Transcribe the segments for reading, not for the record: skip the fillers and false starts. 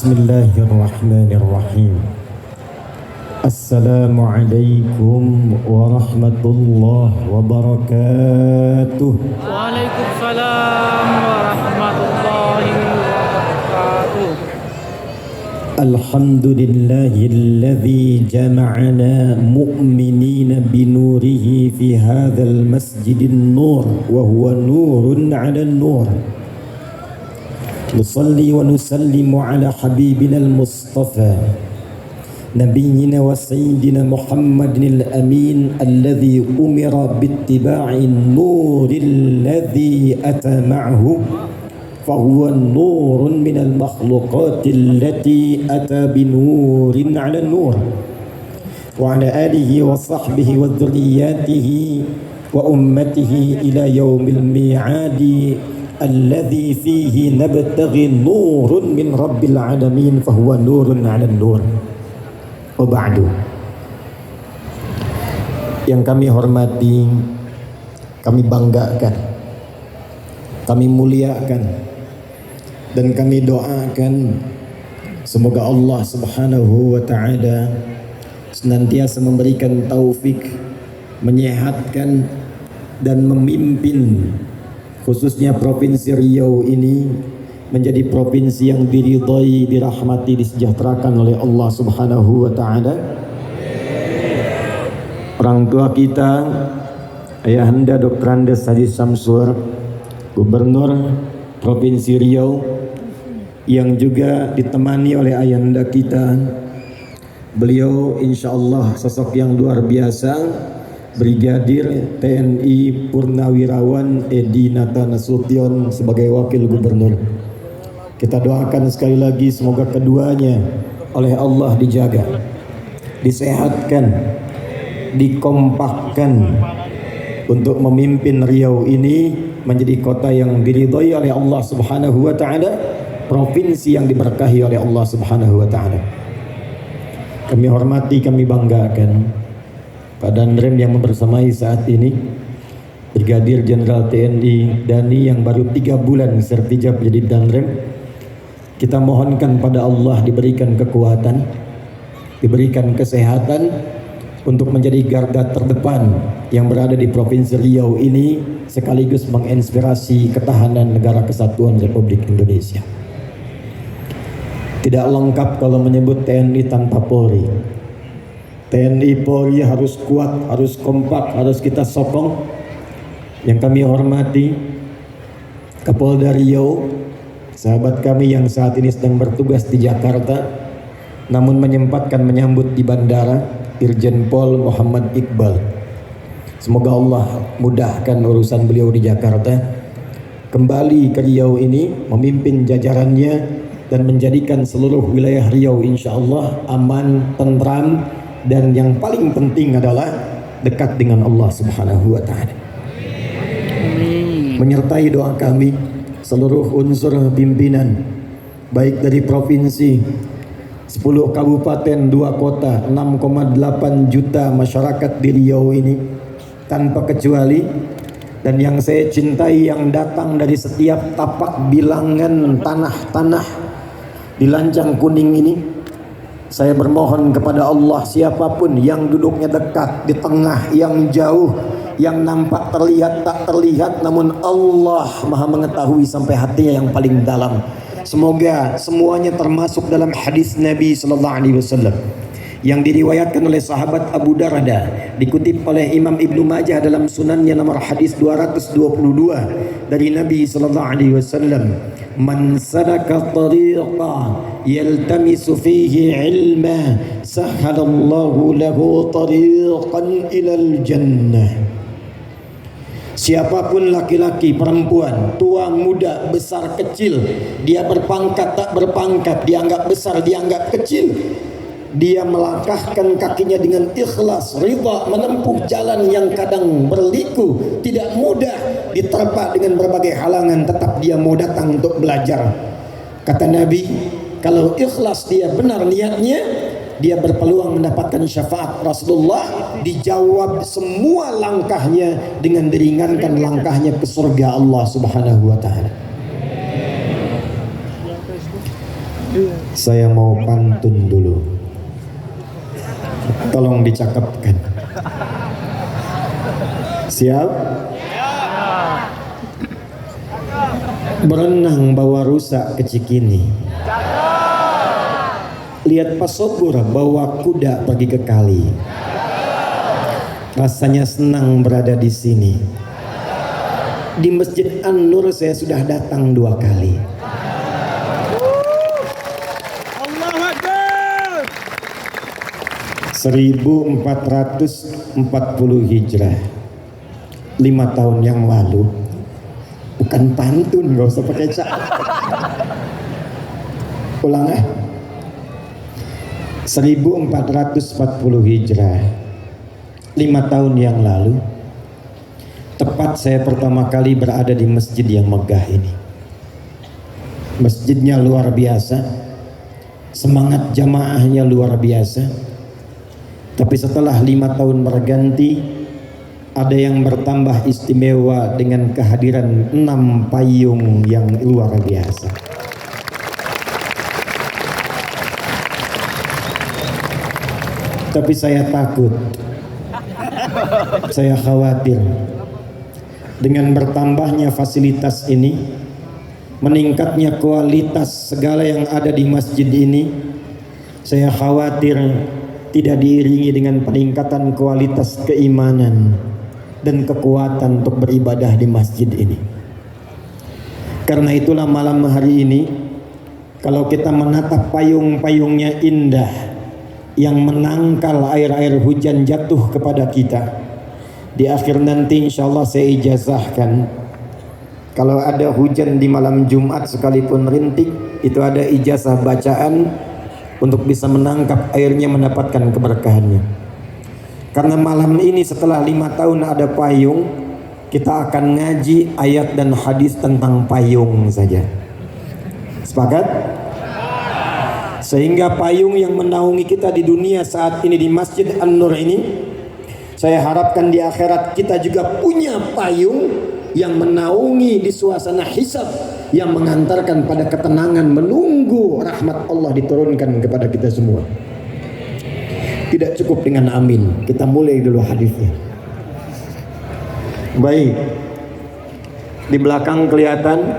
Bismillahirrahmanirrahim. Assalamualaikum warahmatullahi wabarakatuh. Waalaikumsalam warahmatullahi wabarakatuh. Alhamdulillahilladzi jama'ana mu'minina binurihi fi hadzal masjidin nur wa huwa nurun 'alan nur. Nusalli wa nusallimu ala habibina al-mustafa nabiyyina wa sayyidina Muhammadin al-amin alladhi umira bittiba'in nuril ladhi ata ma'ahu fahuwa nurun minal makhluqati allati ata binurin 'ala nur wa ala alihi wa sahbihi wa dhurriyyatihi wa ummatihi ila yaumil mi'adi alladhi fihi nabtaghi nurun min rabbil alamin fahuwa nurun 'ala nur. Wa ba'du. Yang kami hormati, kami banggakan, kami muliakan, dan kami doakan semoga Allah Subhanahu wa taala senantiasa memberikan taufik, menyehatkan dan memimpin khususnya Provinsi Riau ini menjadi provinsi yang diridhai, dirahmati, disejahterakan oleh Allah Subhanahu wa taala. Orang tua kita, Ayahanda Dr. Andes Haji Samsur, Gubernur Provinsi Riau, yang juga ditemani oleh ayahanda kita. Beliau insya Allah sosok yang luar biasa, Brigadir TNI Purnawirawan Edi Nata Nasution sebagai Wakil Gubernur. Kita doakan sekali lagi semoga keduanya oleh Allah dijaga, disehatkan, dikompakkan untuk memimpin Riau ini menjadi kota yang diridhai oleh Allah Subhanahu wa taala, provinsi yang diberkahi oleh Allah Subhanahu wa taala. Kami hormati, kami banggakan Pak Danrem yang membersamai saat ini, Brigadir Jenderal TNI Dani yang baru 3 bulan sertijab jadi Danrem. Kita mohonkan pada Allah diberikan kekuatan, diberikan kesehatan untuk menjadi garda terdepan yang berada di Provinsi Riau ini, sekaligus menginspirasi ketahanan negara kesatuan Republik Indonesia. Tidak lengkap kalau menyebut TNI tanpa Polri. TNI Polri harus kuat, harus kompak, harus kita sokong. Yang kami hormati Kapolda Riau, sahabat kami yang saat ini sedang bertugas di Jakarta namun menyempatkan menyambut di bandara, Irjen Pol Muhammad Iqbal. Semoga Allah mudahkan urusan beliau di Jakarta, kembali ke Riau ini memimpin jajarannya dan menjadikan seluruh wilayah Riau insya Allah aman, tentram, dan yang paling penting adalah dekat dengan Allah Subhanahu wa taala. Menyertai doa kami seluruh unsur pimpinan baik dari provinsi, 10 kabupaten, 2 kota, 6,8 juta masyarakat di Riau ini tanpa kecuali, dan yang saya cintai yang datang dari setiap tapak bilangan tanah-tanah di Lancang Kuning ini. Saya bermohon kepada Allah, siapapun yang duduknya dekat, di tengah, yang jauh, yang nampak terlihat tak terlihat, namun Allah Maha mengetahui sampai hatinya yang paling dalam. Semoga semuanya termasuk dalam hadis Nabi sallallahu alaihi wasallam yang diriwayatkan oleh sahabat Abu Darda, dikutip oleh Imam Ibnu Majah dalam sunannya nomor hadis 222 dari Nabi sallallahu alaihi wasallam, man salaka tariqa yaltamisu fihi ilma sahhalallahu lahu tariqan ilal jannah. Siapapun laki-laki, perempuan, tua, muda, besar, kecil, dia berpangkat, tak berpangkat, dianggap besar, dianggap kecil, dia melangkahkan kakinya dengan ikhlas, ridha, menempuh jalan yang kadang berliku, tidak mudah, diterpa dengan berbagai halangan, tetap dia mau datang untuk belajar. Kata Nabi, kalau ikhlas dia benar niatnya, dia berpeluang mendapatkan syafaat Rasulullah, dijawab semua langkahnya dengan diringankan langkahnya ke surga Allah Subhanahu wa taala. Saya mau pantun dulu. Tolong dicakapkan. Siap? Berenang bawa rusa ke Cikini. Lihat Pasobur bawa kuda pergi ke kali. Rasanya senang berada di sini. Di Masjid An-Nur saya sudah datang 2 kali. Allahu Akbar. 1440 Hijrah, 5 tahun yang lalu. Bukan pantun, gak usah pakai cak. Ulang 1440 Hijrah, 5 tahun yang lalu, tepat saya pertama kali berada di masjid yang megah ini. Masjidnya luar biasa, semangat jamaahnya luar biasa. Tapi setelah 5 tahun berganti, ada yang bertambah istimewa dengan kehadiran 6 payung yang luar biasa. Tapi saya takut, saya khawatir dengan bertambahnya fasilitas ini, meningkatnya kualitas segala yang ada di masjid ini. Saya khawatir tidak diiringi dengan peningkatan kualitas keimanan dan kekuatan untuk beribadah di masjid ini. Karena itulah malam hari ini, kalau kita menatap payung-payungnya indah yang menangkal air-air hujan jatuh kepada kita, di akhir nanti insya Allah saya ijazahkan, kalau ada hujan di malam Jumat sekalipun rintik, itu ada ijazah bacaan untuk bisa menangkap airnya, mendapatkan keberkahannya. Karena malam ini setelah 5 tahun ada payung, kita akan ngaji ayat dan hadis tentang payung saja. Sepakat? Sehingga payung yang menaungi kita di dunia saat ini di Masjid An-Nur ini, saya harapkan di akhirat kita juga punya payung yang menaungi di suasana hisab, yang mengantarkan pada ketenangan menunggu rahmat Allah diturunkan kepada kita semua. Tidak cukup dengan amin, kita mulai dulu hadisnya. Baik, di belakang kelihatan,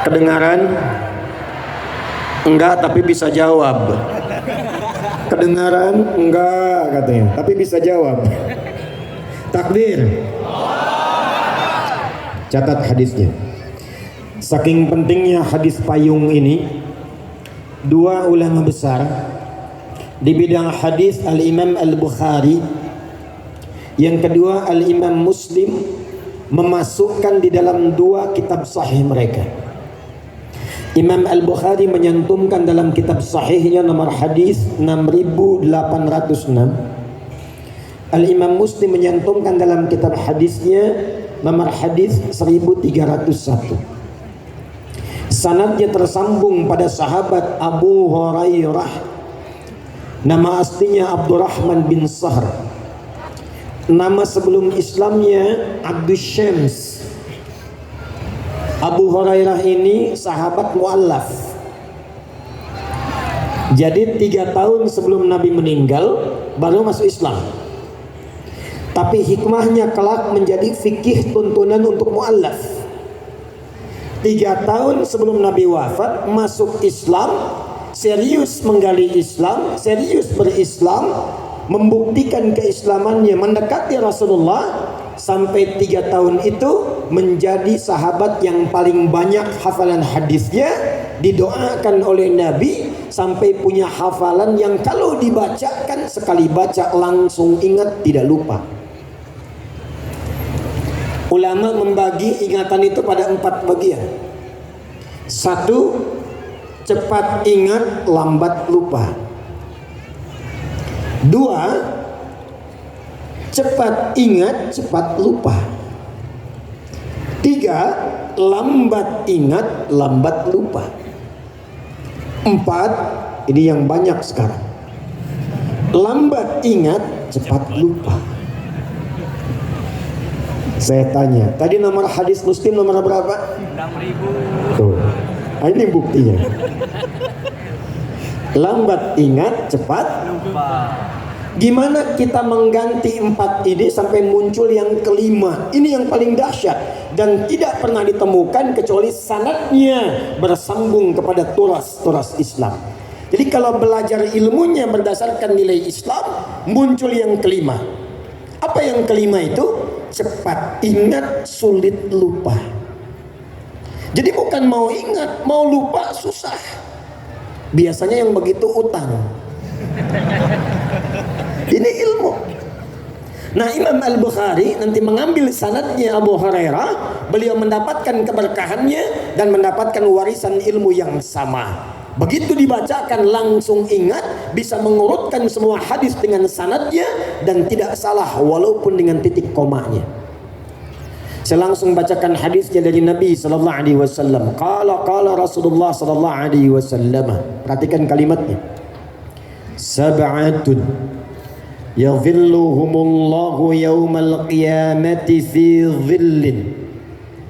kedengaran? Enggak, tapi bisa jawab. Kedengaran? Enggak katanya, tapi bisa jawab. Takbir. Catat hadisnya. Saking pentingnya hadis payung ini, 2 ulama besar di bidang hadis, Al-Imam Al-Bukhari, yang kedua Al-Imam Muslim, memasukkan di dalam 2 kitab sahih mereka. Imam Al-Bukhari menyantumkan dalam kitab sahihnya nomor hadis 6806. Al-Imam Muslim menyantumkan dalam kitab hadisnya nomor hadis 1301. Sanadnya tersambung pada sahabat Abu Hurairah, nama aslinya Abdurrahman bin Sahr, nama sebelum Islamnya Abdus Syams. Abu Hurairah ini sahabat mu'allaf. Jadi 3 tahun sebelum Nabi meninggal baru masuk Islam. Tapi hikmahnya kelak menjadi fikih tuntunan untuk mu'allaf. 3 tahun sebelum Nabi wafat masuk Islam, serius menggali Islam, serius berislam, membuktikan keislamannya, mendekati Rasulullah. Sampai 3 tahun itu menjadi sahabat yang paling banyak hafalan hadisnya, didoakan oleh Nabi sampai punya hafalan yang kalau dibacakan sekali baca langsung ingat, tidak lupa. Ulama membagi ingatan itu pada 4 bagian. 1, cepat ingat, lambat lupa. 2, cepat ingat, cepat lupa. 3, lambat ingat, lambat lupa. 4, ini yang banyak sekarang, lambat ingat, cepat lupa. Saya tanya, tadi nomor hadis Muslim nomor berapa? 6.000. Tuh. Nah, ini buktinya. Lambat ingat, cepat Lupa. Gimana kita mengganti 4 ini sampai muncul yang kelima? Ini yang paling dahsyat dan tidak pernah ditemukan kecuali sanadnya bersambung kepada turas-turas Islam. Jadi kalau belajar ilmunya berdasarkan nilai Islam, muncul yang kelima. Apa yang kelima itu? Cepat ingat, sulit lupa. Jadi bukan mau ingat, mau lupa susah. Biasanya yang begitu utang. Ini ilmu. Nah, Imam Al-Bukhari nanti mengambil sanadnya Abu Hurairah, beliau mendapatkan keberkahannya dan mendapatkan warisan ilmu yang sama. Begitu dibacakan langsung ingat, bisa mengurutkan semua hadis dengan sanadnya dan tidak salah walaupun dengan titik komanya. Saya langsung bacakan hadisnya dari Nabi sallallahu alaihi wasallam. Qala Rasulullah sallallahu alaihi wasallam. Perhatikan kalimatnya. Sab'atun yadhilluhumullahu yawmal qiyamati fi dhillin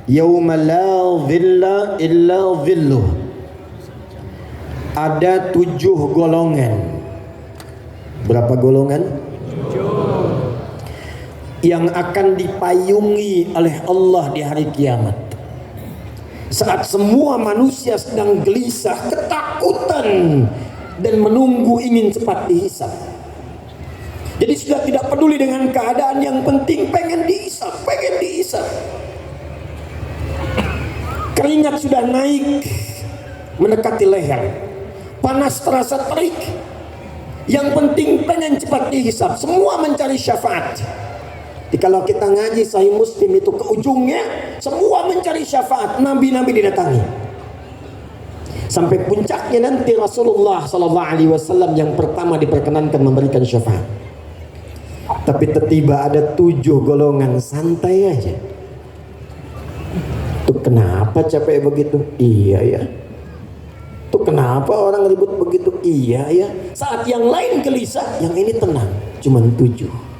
yawma la dhilla illa dhilluh. Ada 7 golongan. Berapa golongan? 7. Yang akan dipayungi oleh Allah di hari kiamat. Saat semua manusia sedang gelisah, ketakutan dan menunggu ingin cepat dihisab. Jadi sudah tidak peduli dengan keadaan, yang penting pengen dihisab. Keringat sudah naik mendekati leher. Panas terasa terik. Yang penting pengen cepat dihisab. Semua mencari syafaat. Jadi kalau kita ngaji Sahih Muslim itu ke ujungnya semua mencari syafaat, nabi-nabi didatangi. Sampai puncaknya nanti Rasulullah SAW yang pertama diperkenankan memberikan syafaat. Tapi tiba ada 7 golongan santai aja. Tuh kenapa capek begitu? Iya ya. Tuh kenapa orang ribut begitu? Iya ya. Saat yang lain gelisah, yang ini tenang. Cuman 7.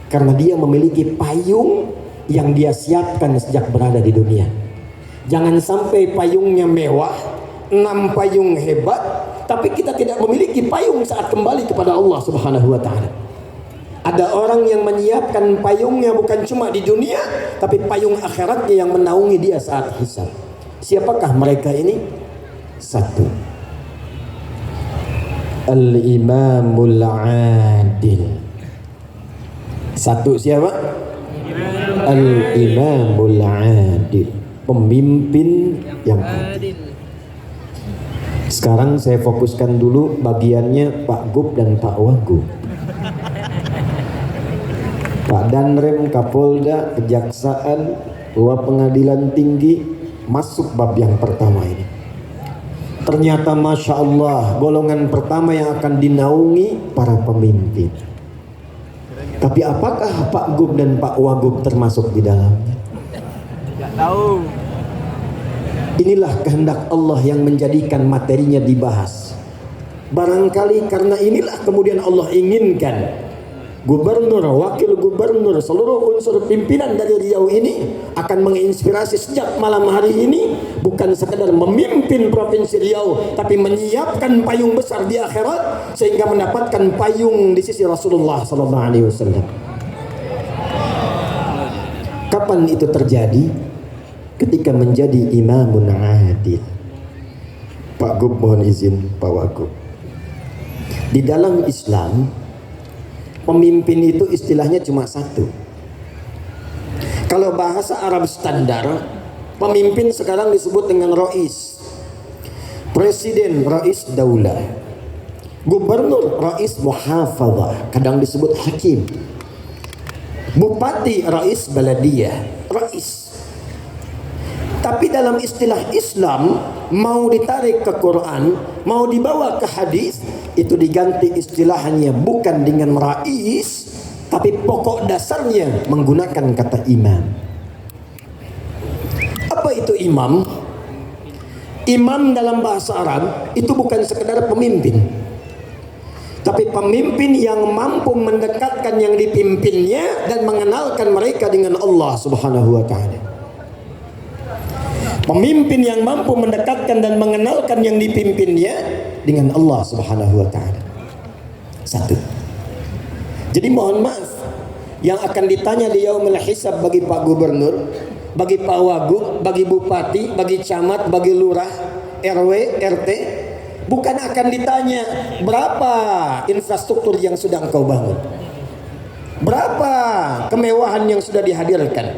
Karena dia memiliki payung yang dia siapkan sejak berada di dunia. Jangan sampai payungnya mewah, 6 payung hebat, tapi kita tidak memiliki payung saat kembali kepada Allah Subhanahu wa taala. Ada orang yang menyiapkan payungnya bukan cuma di dunia, tapi payung akhiratnya yang menaungi dia saat hisab. Siapakah mereka ini? 1. Al-Imamul Adil. 1 siapa? Al-Imamul Adil. Pemimpin yang adil. Sekarang saya fokuskan dulu bagiannya Pak Gub dan Pak Wagub. Pak Danrem, Kapolda, Kejaksaan, Ketua Pengadilan Tinggi masuk bab yang pertama ini. Ternyata Masya Allah, golongan pertama yang akan dinaungi para pemimpin. Tapi apakah Pak Gub dan Pak Wagub termasuk di dalamnya? Tidak tahu. Inilah kehendak Allah yang menjadikan materinya dibahas. Barangkali karena inilah kemudian Allah inginkan gubernur, wakil gubernur, seluruh unsur pimpinan dari Riau ini akan menginspirasi sejak malam hari ini, bukan sekadar memimpin Provinsi Riau, tapi menyiapkan payung besar di akhirat sehingga mendapatkan payung di sisi Rasulullah SAW. Kapan itu terjadi? Ketika menjadi imamun adil. Pak Gub mohon izin, Pak Wagub. Di dalam Islam, pemimpin itu istilahnya cuma 1. Kalau bahasa Arab standar, pemimpin sekarang disebut dengan Rais. Presiden, Rais Daulah. Gubernur, Rais Muhafadzah, kadang disebut Hakim. Bupati, Rais Baladiyah, Rais. Tapi dalam istilah Islam, mau ditarik ke Quran, mau dibawa ke hadis, itu diganti istilahnya bukan dengan rais, tapi pokok dasarnya menggunakan kata imam. Apa itu imam? Imam dalam bahasa Arab itu bukan sekedar pemimpin, tapi pemimpin yang mampu mendekatkan yang dipimpinnya dan mengenalkan mereka dengan Allah Subhanahu wa taala. Pemimpin yang mampu mendekatkan dan mengenalkan yang dipimpinnya dengan Allah Subhanahu wa taala. Satu. Jadi mohon maaf, yang akan ditanya di yaumul hisab bagi Pak Gubernur, bagi Pak Wagub, bagi Bupati, bagi Camat, bagi Lurah, RW, RT, bukan akan ditanya berapa infrastruktur yang sudah engkau bangun, berapa kemewahan yang sudah dihadirkan,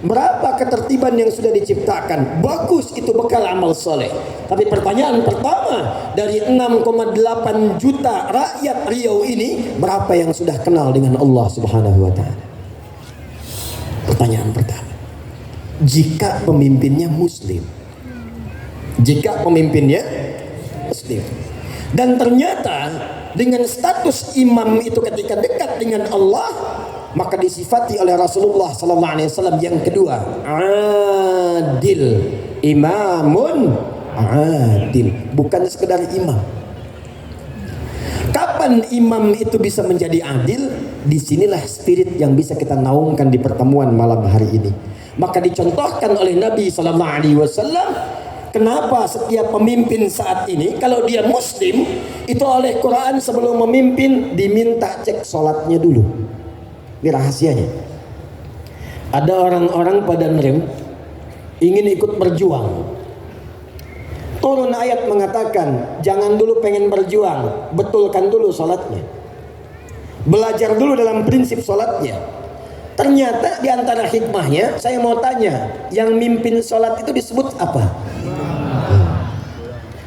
berapa ketertiban yang sudah diciptakan. Bagus, itu bekal amal soleh. Tapi pertanyaan pertama, dari 6,8 juta rakyat Riau ini, berapa yang sudah kenal dengan Allah Subhanahu wa taala? Pertanyaan pertama. Jika pemimpinnya muslim, jika pemimpinnya muslim, dan ternyata dengan status imam itu ketika dekat dengan Allah, maka disifati oleh Rasulullah sallallahu alaihi wasallam yang kedua, adil, imamun adil, bukan sekedar imam. Kapan imam itu bisa menjadi adil? Disinilah spirit yang bisa kita naungkan di pertemuan malam hari ini. Maka dicontohkan oleh Nabi sallallahu alaihi wasallam, kenapa setiap pemimpin saat ini kalau dia muslim itu oleh Quran sebelum memimpin diminta cek sholatnya dulu. Ini rahasianya. Ada orang-orang pada nerem ingin ikut berjuang. Turun ayat mengatakan jangan dulu pengen berjuang, betulkan dulu sholatnya. Belajar dulu dalam prinsip sholatnya. Ternyata di antara hikmahnya, saya mau tanya, yang mimpin sholat itu disebut apa?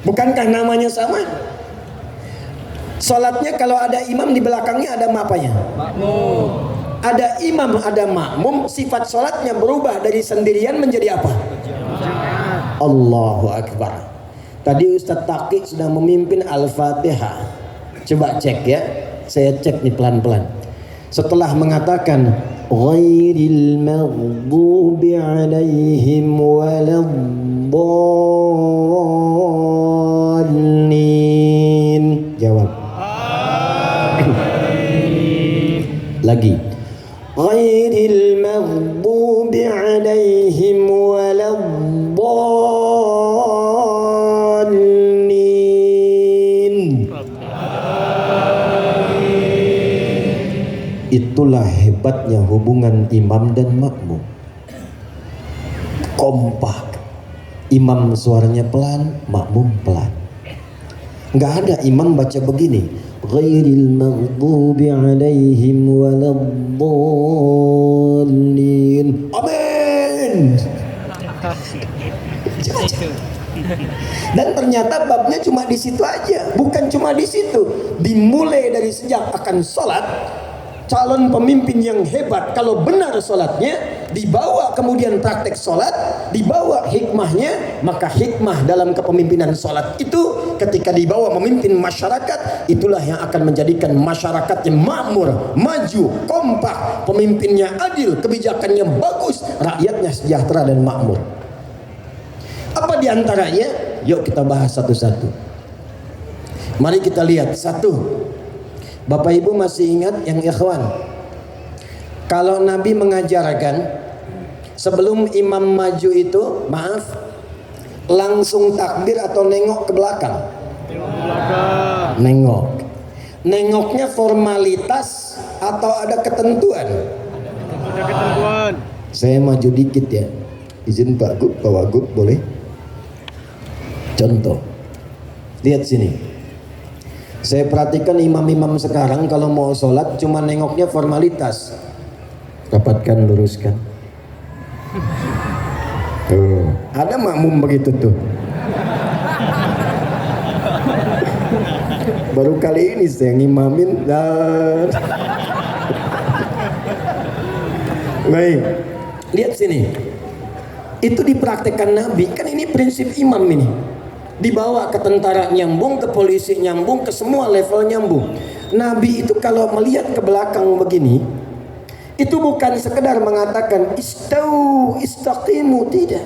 Bukankah namanya sama? Sholatnya kalau ada imam di belakangnya ada apanya? Makmum. Ada imam, ada makmum, sifat sholatnya berubah dari sendirian menjadi apa? Allahu Akbar. Tadi Ustadz Taqi sudah memimpin Al-Fatihah. Coba cek ya, saya cek nih pelan-pelan. Setelah mengatakan ghairil maghdubi alaihim waladdallin, jawab lagi, ghairil maghdubi alaihim waladdallin. Itulah hebatnya hubungan imam dan makmum. Kompak. Imam suaranya pelan, makmum pelan. Nggak ada imam baca begini, ghairil maghdubi alaihim waladdallin. Amin. Dan ternyata babnya cuma di situ aja, bukan cuma di situ. Dimulai dari sejak akan sholat, calon pemimpin yang hebat kalau benar sholatnya, dibawa kemudian praktek sholat, dibawa hikmahnya, maka hikmah dalam kepemimpinan sholat itu ketika dibawa memimpin masyarakat, itulah yang akan menjadikan masyarakatnya makmur, maju, kompak, pemimpinnya adil, kebijakannya bagus, rakyatnya sejahtera dan makmur. Apa diantaranya? Yuk kita bahas satu-satu. Mari kita lihat. Satu, Bapak Ibu masih ingat yang ikhwan, kalau Nabi mengajarkan sebelum imam maju itu, maaf, langsung takbir atau nengok ke belakang? Nengok. Nengoknya formalitas atau ada ketentuan? Ada ketentuan. Saya maju dikit ya, izin Pak Gub, Pak Wagub boleh? Contoh, lihat sini. Saya perhatikan imam-imam sekarang kalau mau sholat cuma nengoknya formalitas. Rapatkan, luruskan. Tuh, ada makmum begitu tuh. Baru kali ini saya ngimamin dan baik, lihat sini. Itu dipraktekkan Nabi, kan ini prinsip imam ini. Dibawa ke tentara nyambung, ke polisi nyambung, ke semua level nyambung. Nabi itu kalau melihat ke belakang begini, itu bukan sekedar mengatakan istau, istaqimu, tidak.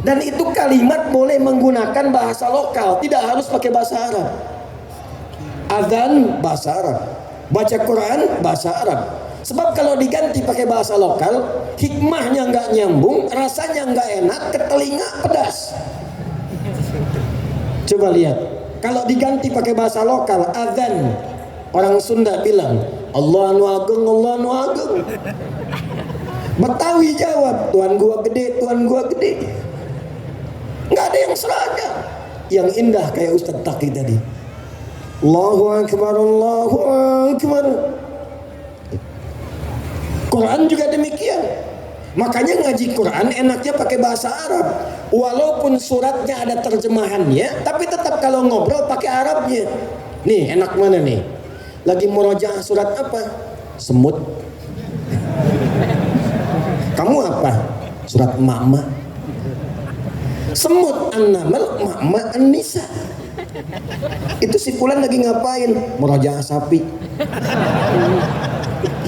Dan itu kalimat boleh menggunakan bahasa lokal, tidak harus pakai bahasa Arab. Azan bahasa Arab, baca Quran bahasa Arab. Sebab kalau diganti pakai bahasa lokal, hikmahnya nggak nyambung, rasanya nggak enak, ke telinga pedas. Coba lihat, kalau diganti pakai bahasa lokal, azan, orang Sunda bilang Allah nu ageng, Allah nu ageng. Betawi jawab, Tuhan gua gede, Tuhan gua gede. Nggak ada yang seragam. Yang indah kayak Ustadz Taki tadi, Allahu Akbar, Allahu Akbar. Quran juga demikian. Makanya ngaji Quran enaknya pakai bahasa Arab. Walaupun suratnya ada terjemahannya, tapi tetap kalau ngobrol pakai Arabnya. Nih enak mana nih? Lagi murojaah surat apa? Semut. Kamu apa? Surat Ma'ma. Semut An-Naml, Ma'ma An-Nisa. Itu si Fulan lagi ngapain? Murojaah sapi.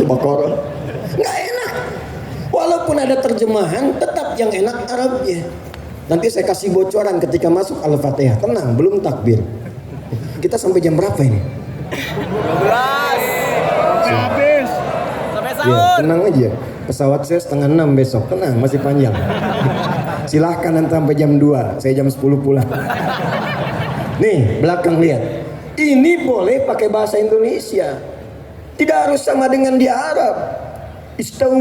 Al-Baqarah. Nggak enak. Walaupun ada terjemahan, tetap yang enak Arabnya. Nanti saya kasih bocoran ketika masuk Al-Fatihah. Tenang, belum takbir. Kita sampai jam berapa ini? 12. Habis. Sampai Ya, sahur. tenang aja. Pesawat saya 5:30 besok. Tenang, masih panjang. Silahkan nanti sampai jam 2. Saya jam 10 pulang. Nih, belakang lihat. Ini boleh pakai bahasa Indonesia. Tidak harus sama dengan di Arab. Istau,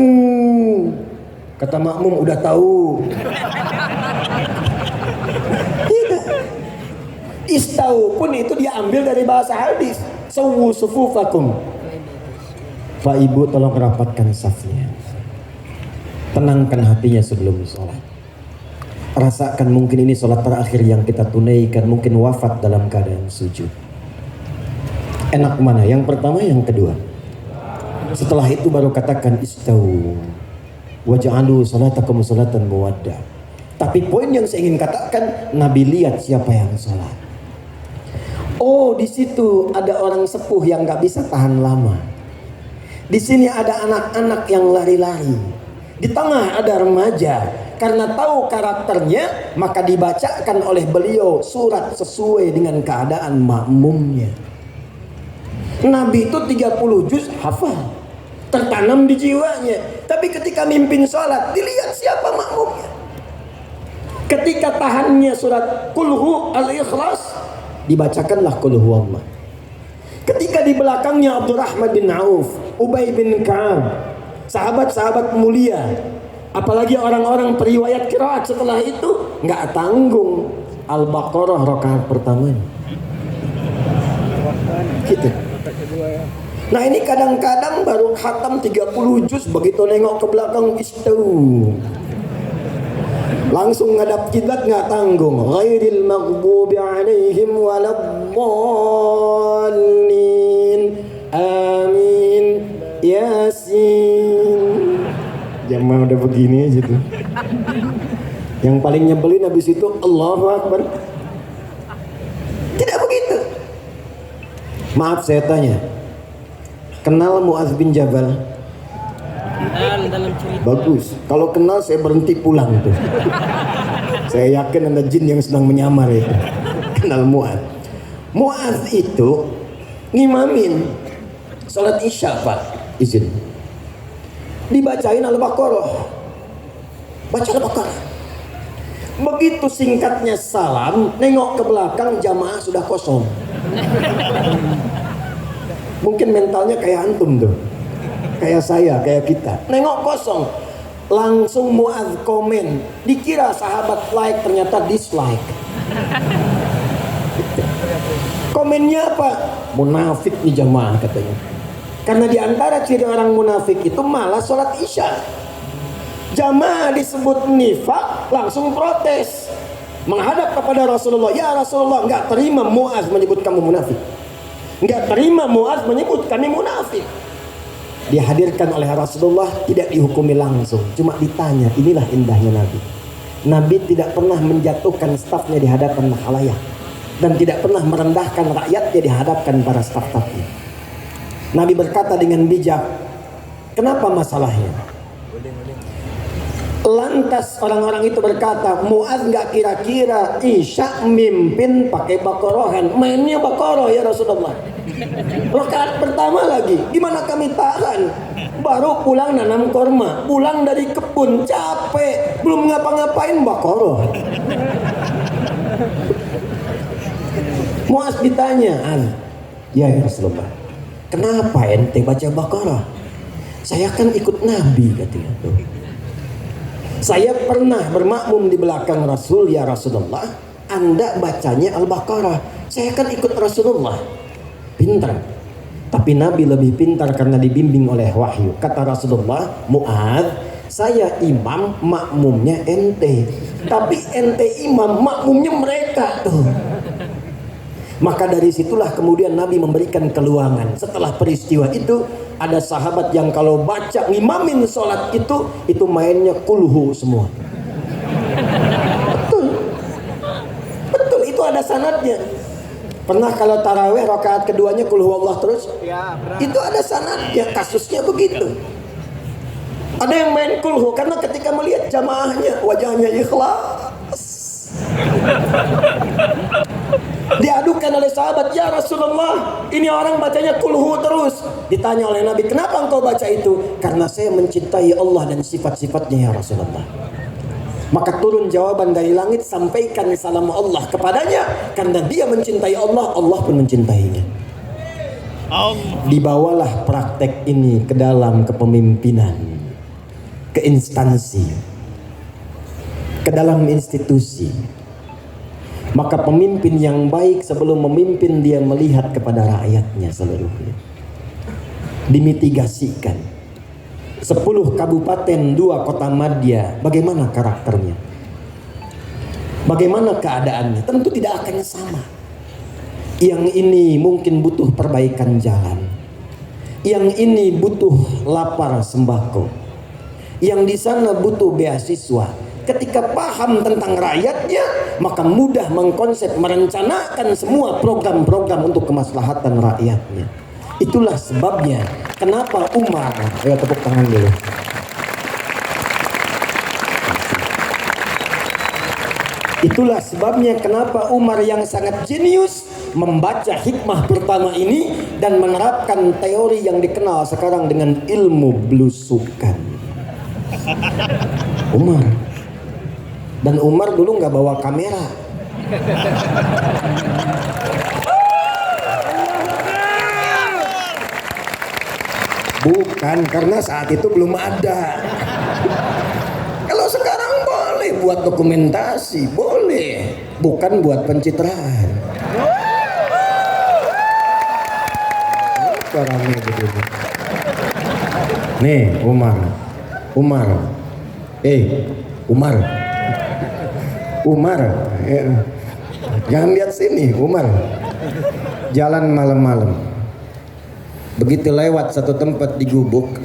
kata makmum udah tahu. Tidak. Istau pun itu diambil dari bahasa hadis. Sawu sufufakum. Pak Ibu tolong rapatkan safnya. Tenangkan hatinya sebelum sholat. Rasakan mungkin ini sholat terakhir yang kita tunaikan. Mungkin wafat dalam keadaan sujud. Enak mana? Yang pertama, yang kedua. Setelah itu baru katakan istau waj'alu salatakum salatan muwaddah. Tapi poin yang saya ingin katakan, Nabi lihat siapa yang sholat. Oh, di situ ada orang sepuh yang nggak bisa tahan lama. Di sini ada anak-anak yang lari-lari. Di tengah ada remaja. Karena tahu karakternya, maka dibacakan oleh beliau surat sesuai dengan keadaan makmumnya. Nabi itu 30 juz hafal, tertanam di jiwanya. Tapi ketika mimpin sholat, dilihat siapa makmumnya. Ketika tahannya surat Qulhu Al-Ikhlas, dibacakanlah Qul Huwallah. Ketika di belakangnya Abdurrahman bin Auf, Ubay bin Ka'ab, sahabat-sahabat mulia, apalagi orang-orang periwayat qiraat setelah itu, nggak tanggung Al-Baqarah rakaat pertama. Gitu. Nah ini kadang-kadang baru khatam 30 juz, begitu nengok ke belakang istau, langsung ngadap kiblat nggak tanggung. Ghairil maghdubi alaihim waladdallin. Amin. Yasin. Jamaah udah begini aja tuh. Yang paling nyebelin habis itu Allahu Akbar. Tidak begitu. Maaf saya tanya, kenal Mu'adz bin Jabal? Dalam cerita. Bagus. Kalau kenal saya berhenti pulang tuh. Saya yakin ada jin yang sedang menyamar itu. Kenal Mu'adz. Mu'adz itu ngimamin salat Isya, Pak. Izin. Dibacain Al-Baqarah. Baca Al-Baqarah. Begitu singkatnya salam, nengok ke belakang jamaah sudah kosong. Mungkin mentalnya kayak antum tuh. Kayak saya, kayak kita. Nengok kosong. Langsung Mu'adz komen. Dikira sahabat like, ternyata dislike. Komennya apa? Munafik nih jamaah katanya. Karena diantara ciri orang munafik itu malah sholat Isya. Jamaah disebut nifak, langsung protes. Menghadap kepada Rasulullah. Ya Rasulullah, nggak terima Mu'adz menyebut kamu munafik. Nggak terima Mu'adz menyebut kami munafik. Dihadirkan oleh Rasulullah, tidak dihukumi langsung, cuma ditanya. Inilah indahnya Nabi. Nabi tidak pernah menjatuhkan stafnya di hadapan khalayak, dan tidak pernah merendahkan rakyatnya di hadapan para staf-stafnya. Nabi berkata dengan bijak, kenapa masalahnya? Lantas orang-orang itu berkata, Mu'adz nggak kira-kira Isya mimpin pakai Baqarahan, mainnya Baqarah ya Rasulullah. Rakaat pertama lagi, gimana kami tahan? Baru pulang nanam korma, pulang dari kebun capek, belum ngapa-ngapain Baqarah. Muaz ditanya, ya Rasulullah, kenapa ente baca Baqarah? Saya kan ikut Nabi katanya. Saya pernah bermakmum di belakang Rasul, ya Rasulullah, Anda bacanya Al-Baqarah. Saya kan ikut Rasulullah. Pintar. Tapi Nabi lebih pintar karena dibimbing oleh wahyu. Kata Rasulullah, Mu'adz, saya imam, makmumnya ente. Tapi ente imam, makmumnya mereka tuh. Maka dari situlah kemudian Nabi memberikan keluangan. Setelah peristiwa itu, ada sahabat yang kalau baca ngimamin sholat itu mainnya kulhu semua. Betul. Betul, itu ada sanadnya. Pernah kalau taraweh rakaat keduanya kulhu Allah terus? Ya, pernah. Itu ada sanadnya, kasusnya begitu. Ada yang main kulhu karena ketika melihat jamaahnya wajahnya ikhlas. Diadukan oleh sahabat, ya Rasulullah, ini orang bacanya kulhu terus. Ditanya oleh Nabi, kenapa engkau baca itu? Karena saya mencintai Allah dan sifat-sifatnya ya Rasulullah. Maka turun jawaban dari langit, sampaikan salam Allah kepadanya, karena dia mencintai Allah, Allah pun mencintainya. Dibawalah praktek ini ke dalam kepemimpinan, ke instansi, ke dalam institusi. Maka pemimpin yang baik sebelum memimpin dia melihat kepada rakyatnya seluruhnya. Dimitigasikan. 10 kabupaten, 2 kota madya, bagaimana karakternya? Bagaimana keadaannya? Tentu tidak akan sama. Yang ini mungkin butuh perbaikan jalan. Yang ini butuh lapar sembako. Yang di sana butuh beasiswa. Ketika paham tentang rakyatnya, maka mudah mengkonsep, merencanakan semua program-program untuk kemaslahatan rakyatnya. Itulah sebabnya kenapa Umar, ayo tepuk tangan dulu. Itulah sebabnya kenapa Umar yang sangat jenius membaca hikmah pertama ini dan menerapkan teori yang dikenal sekarang dengan ilmu belusukan. Umar. Dan Umar dulu nggak bawa kamera. Bukan, karena saat itu belum ada. Kalau sekarang boleh buat dokumentasi, boleh. Bukan buat pencitraan. Caranya begini. Nih, Umar. Umar. Jangan lihat sini, Umar. Jalan malam-malam. Begitu lewat satu tempat di Gubuk,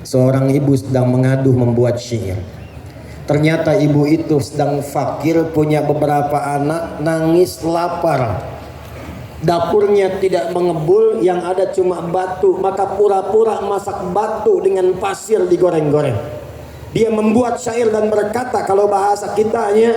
seorang ibu sedang mengaduh membuat syair. Ternyata ibu itu sedang fakir, punya beberapa anak, nangis lapar. Dapurnya tidak mengebul, yang ada cuma batu, maka pura-pura masak batu dengan pasir digoreng-goreng. Dia membuat syair dan berkata, kalau bahasa kitanya,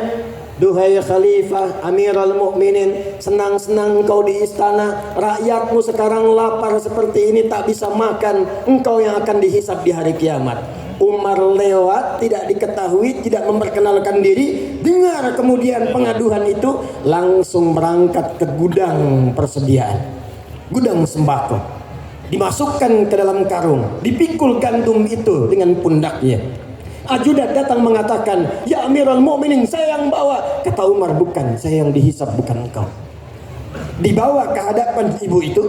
duhai Khalifah Amirul Mukminin, senang-senang engkau di istana, rakyatmu sekarang lapar seperti ini tak bisa makan, engkau yang akan dihisab di hari kiamat. Umar lewat, tidak diketahui, tidak memperkenalkan diri, dengar kemudian pengaduan itu, langsung berangkat ke gudang persediaan, gudang sembako, dimasukkan ke dalam karung, dipikul gandum itu dengan pundaknya. Ajudan datang mengatakan, ya Amirul Mukminin, saya yang bawa. Kata Umar, bukan, saya yang dihisab, bukan engkau. Dibawa ke hadapan ibu itu,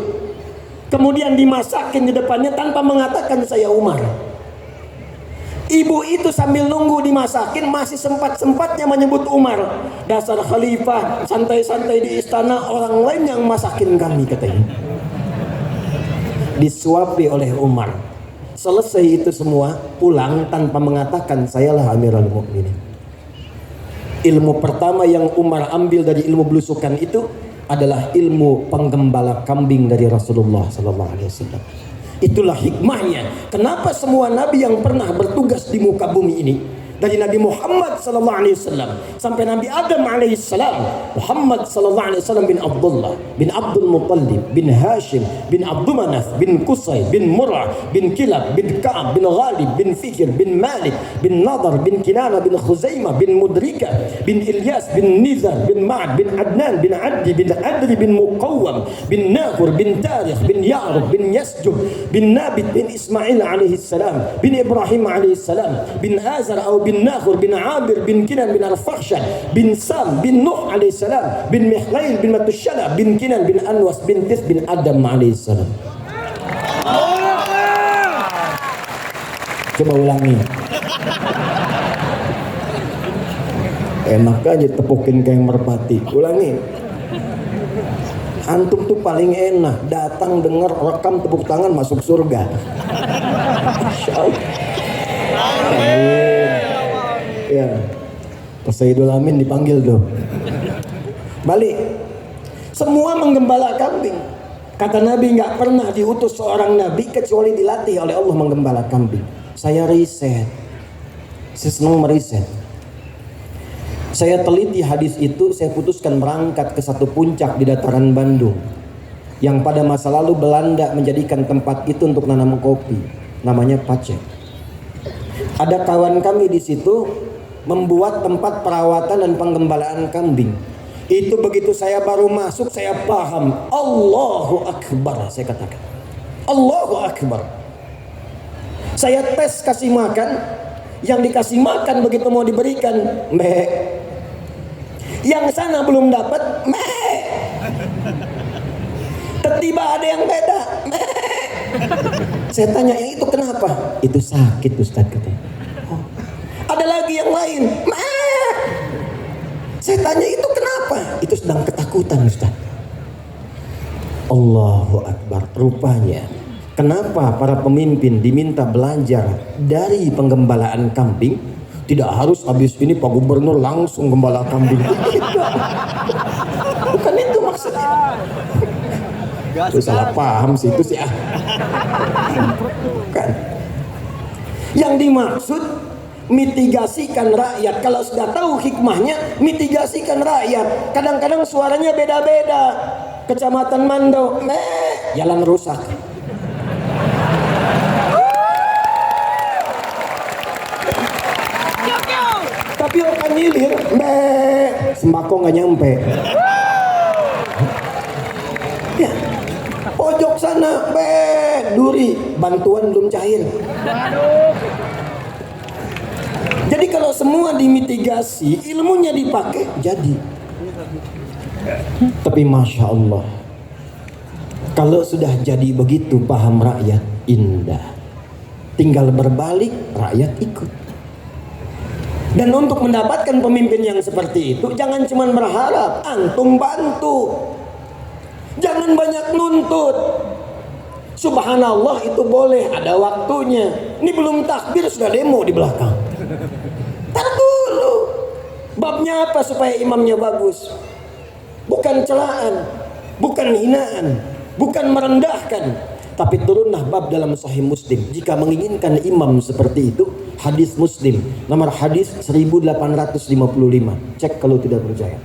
kemudian dimasakin di depannya tanpa mengatakan saya Umar. Ibu itu sambil nunggu dimasakin masih sempat-sempatnya menyebut Umar. Dasar khalifah, santai-santai di istana, orang lain yang masakin kami, katanya. Disuapi oleh Umar. Selesai itu semua, pulang tanpa mengatakan sayalah Amirul Mukminin. Ilmu pertama yang Umar ambil dari ilmu belusukan itu adalah ilmu penggembala kambing dari Rasulullah SAW. Itulah hikmahnya. Kenapa semua nabi yang pernah bertugas di muka bumi ini dari Nabi Muhammad sallallahu alaihi wasallam sampai Nabi Adam alaihi salam. Muhammad sallallahu alaihi wasallam bin Abdullah bin Abdul Muttalib bin Hashim bin Abdul Manaf bin Qusay bin Murrah bin Kilab bin Ka'ab bin Ghalib bin Fihr bin Malik bin Nadar bin Kinana bin Khuzaimah bin Mudrika bin Ilyas bin Nizar bin Ma'ad bin Adnan bin Addi bin Adri bin Muqawwam bin Nahur bin Tarikh bin Ya'rub bin Yasjub bin Nabit bin Ismail alaihi salam bin Ibrahim alaihi salam bin Azar atau bin Nahur bin Abir bin Kinan bin Al-Fakhshan bin Sam bin Nuh alaihi salam bin Mihlail bin Matushala bin Kinan bin Anwas bin Tis bin Adam alaihi salam. Coba ulangi. Enak aja tepukin kayak merpati. Ulangi. Antum tuh paling enak datang denger rekam tepuk tangan masuk surga. Insyaallah. Ya. Pas Sayyidul Amin dipanggil tuh. Balik. Semua menggembala kambing. Kata Nabi, nggak pernah diutus seorang nabi kecuali dilatih oleh Allah menggembala kambing. Saya riset. Saya senang meriset. Saya teliti hadis itu, saya putuskan berangkat ke satu puncak di dataran Bandung yang pada masa lalu Belanda menjadikan tempat itu untuk nanam kopi, namanya Pacet. Ada kawan kami di situ membuat tempat perawatan dan penggembalaan kambing. Itu begitu saya baru masuk saya paham. Allahu Akbar, saya katakan. Allahu Akbar. Saya tes kasih makan, yang dikasih makan begitu mau diberikan, meh. Yang sana belum dapat, meh. Tiba ada yang beda, meh. Saya tanya, yang itu kenapa? Itu sakit Ustaz katanya. Oh. Ada lagi yang lain, meh. Saya tanya, itu kenapa? Itu sedang ketakutan Ustaz. Allahu Akbar. Rupanya kenapa para pemimpin diminta belajar dari penggembalaan kambing? Tidak harus habis ini Pak Gubernur langsung gembala kambing. Bukan itu maksudnya. Itu salah paham sih itu sih. Bukan. Yang dimaksud mitigasikan rakyat. Kalau sudah tahu hikmahnya, mitigasikan rakyat. Kadang-kadang suaranya beda-beda. Kecamatan Mando, jalan rusak. Tapi orang nyilir, sembako nggak nyampe. Ya, pojok sana, duri, bantuan belum cair. Jadi kalau semua dimitigasi, ilmunya dipakai, jadi. Tapi Masya Allah, kalau sudah jadi begitu paham rakyat, indah. Tinggal berbalik, rakyat ikut. Dan untuk mendapatkan pemimpin yang seperti itu, jangan cuma berharap, antum bantu. Jangan banyak nuntut. Subhanallah itu boleh, ada waktunya. Ini belum takbir sudah demo di belakang. Tar dulu. Babnya apa supaya imamnya bagus? Bukan celaan, bukan hinaan, bukan merendahkan. Tapi turunlah bab dalam Sahih Muslim. Jika menginginkan imam seperti itu, hadis Muslim nomor hadis 1855. Cek kalau tidak percaya.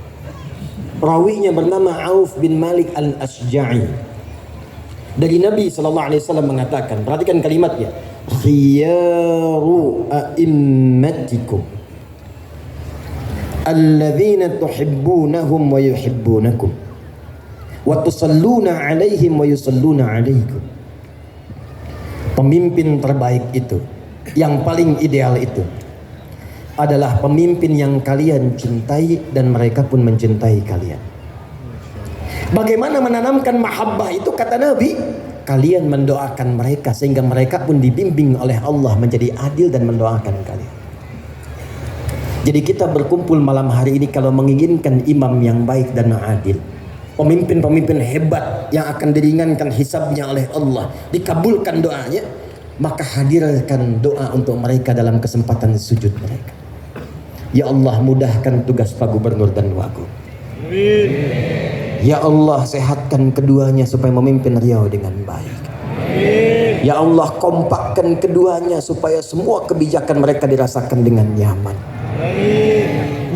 Perawinya bernama Auf bin Malik al-Asja'i. Dari Nabi SAW mengatakan, perhatikan kalimatnya, khiyaru a'immatikum alladzina tuhibbunahum wa yuhibbunakum wa tusalluna alaihim wa yusalluna alaikum. Pemimpin terbaik itu, yang paling ideal itu adalah pemimpin yang kalian cintai dan mereka pun mencintai kalian. Bagaimana menanamkan mahabbah itu? Kata Nabi, kalian mendoakan mereka sehingga mereka pun dibimbing oleh Allah menjadi adil dan mendoakan kalian. Jadi kita berkumpul malam hari ini kalau menginginkan imam yang baik dan adil, pemimpin-pemimpin hebat yang akan diringankan hisabnya oleh Allah, dikabulkan doanya, maka hadirkan doa untuk mereka dalam kesempatan sujud mereka. Ya Allah, mudahkan tugas Pak Gubernur dan Wagub. Ya Allah, sehatkan keduanya supaya memimpin Riau dengan baik. Ya Allah, kompakkan keduanya supaya semua kebijakan mereka dirasakan dengan nyaman.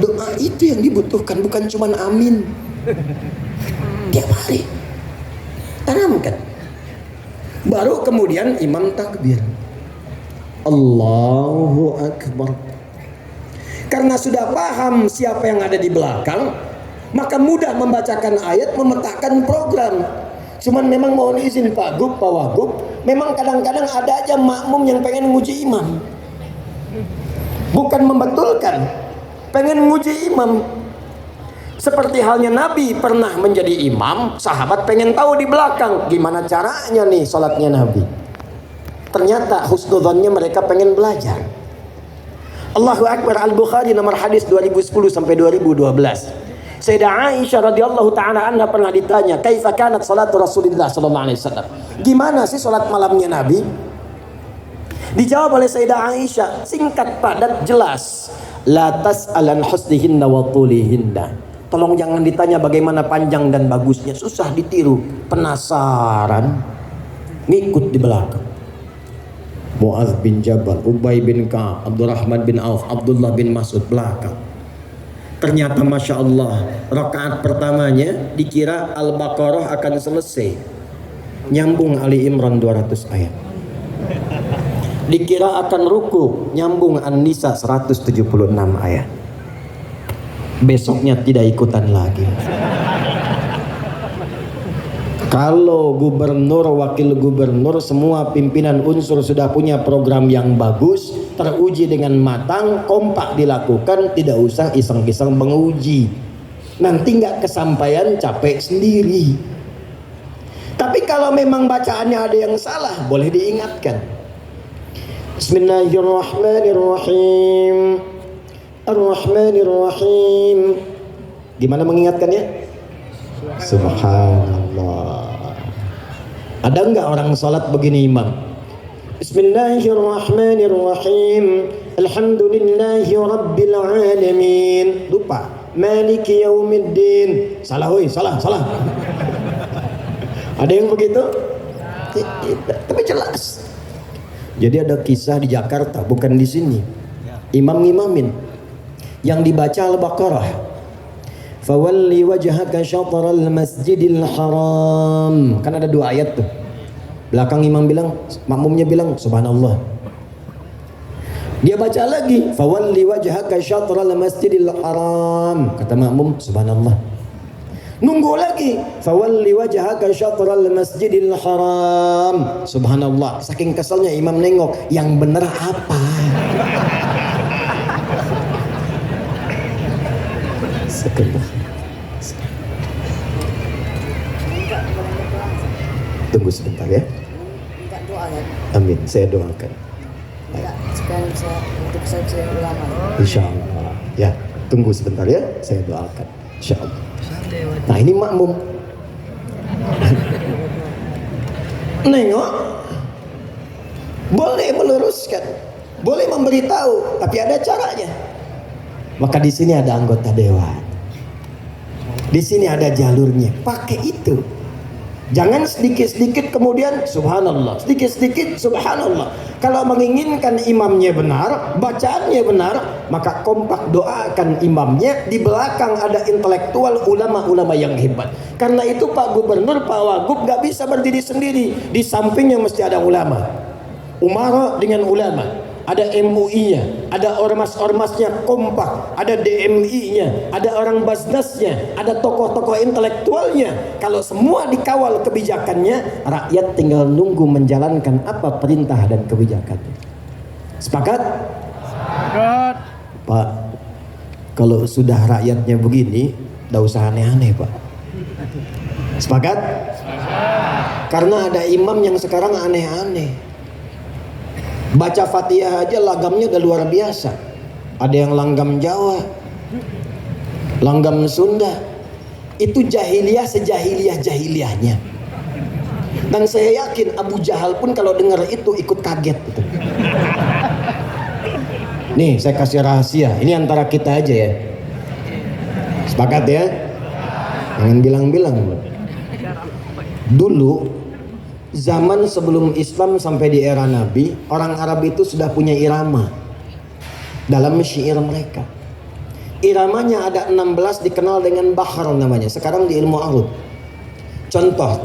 Doa itu yang dibutuhkan, bukan cuman amin. Tiap hari tanamkan. Baru kemudian imam takbir, Allahu Akbar. Karena sudah paham siapa yang ada di belakang, maka mudah membacakan ayat, memetakan program. Cuman memang mohon izin Pak Gub, Pak Wagub, memang kadang-kadang ada aja makmum yang pengen nguji imam. Bukan membetulkan, pengen nguji imam. Seperti halnya Nabi pernah menjadi imam, sahabat pengen tahu di belakang gimana caranya nih sholatnya Nabi. Ternyata husnudzonnya mereka pengen belajar. Allahu Akbar. Al-Bukhari nomor hadis 2010 sampai 2012. Sayyidah Aisyah radhiyallahu taala anha pernah ditanya, "Kaifa kanat salatu Rasulillah sallallahu alaihi wasallam?" Gimana sih salat malamnya Nabi? Dijawab oleh Sayyidah Aisyah, singkat, padat, jelas. La tas'alan husnihinna wa tulihinna. Tolong jangan ditanya bagaimana panjang dan bagusnya, susah ditiru. Penasaran, ngikut di belakang. Mu'adz bin Jabal, Ubay bin Ka'ab, Abdurrahman bin Auf, Abdullah bin Mas'ud belakang. Ternyata Masya Allah, rakaat pertamanya dikira Al-Baqarah akan selesai, nyambung Ali Imran 200 ayat. Dikira akan ruku, nyambung An-Nisa 176 ayat. Besoknya tidak ikutan lagi. Kalau gubernur, wakil gubernur, semua pimpinan unsur sudah punya program yang bagus, teruji dengan matang, kompak dilakukan, tidak usah iseng-iseng menguji. Nanti nggak kesampaian, capek sendiri. Tapi kalau memang bacaannya ada yang salah, boleh diingatkan. Bismillahirrahmanirrahim. Ar-Rahmanirrahim. Gimana mengingatkannya? Subhanallah. Ada enggak orang salat begini imam? Bismillahirrahmanirrahim. Alhamdulillahi rabbil alamin. Lupa. Maliki yaumiddin. Salah oi, salah. Ada yang begitu? Tapi jelas. Jadi ada kisah di Jakarta, bukan di sini. Imam ngimamin. Yang dibaca Al-Baqarah. Fawalli wajhaka syatral masjidil haram. Kan ada 2 ayat tuh. Belakang imam bilang, makmumnya bilang subhanallah. Dia baca lagi, fawalli wajhaka syatral masjidil haram. Kata makmum subhanallah. Nunggu lagi, fawalli wajhaka syatral masjidil haram. Subhanallah. Saking keselnya imam nengok, yang bener apa? Tunggu sebentar ya. Minta doa ya. Amin, saya doakan. Sekarang untuk saja ulama. Insya Allah. Ya, tunggu sebentar ya, saya doakan. Insya Allah. Nah ini makmum. Nengok, boleh meluruskan, boleh memberitahu, tapi ada caranya. Maka di sini ada anggota dewan. Di sini ada jalurnya. Pakai itu. Jangan sedikit-sedikit kemudian subhanallah, sedikit-sedikit subhanallah. Kalau menginginkan imamnya benar, bacaannya benar, maka kompak doakan imamnya. Di belakang ada intelektual, ulama-ulama yang hebat. Karena itu Pak Gubernur, Pak Wagub gak bisa berdiri sendiri. Di sampingnya mesti ada ulama. Umara dengan ulama. Ada MUI-nya, ada ormas-ormasnya kompak, ada DMI-nya, ada orang Basnasnya, ada tokoh-tokoh intelektualnya. Kalau semua dikawal kebijakannya, rakyat tinggal nunggu menjalankan apa perintah dan kebijakannya. Sepakat? Sepakat. Pak, kalau sudah rakyatnya begini, tidak usah aneh-aneh Pak. Sepakat? Karena ada imam yang sekarang aneh-aneh. Baca Fatihah aja lagamnya udah luar biasa. Ada yang langgam Jawa, langgam Sunda. Itu jahiliyah sejahiliyah-jahiliyahnya. Dan saya yakin Abu Jahal pun kalau dengar itu ikut kaget gitu. Nih saya kasih rahasia, ini antara kita aja ya. Sepakat ya? Jangan bilang-bilang. Dulu Zaman sebelum Islam sampai di era Nabi, orang Arab itu sudah punya irama dalam syair mereka. Iramanya ada 16, dikenal dengan bahar namanya. Sekarang di ilmu arud. Contoh,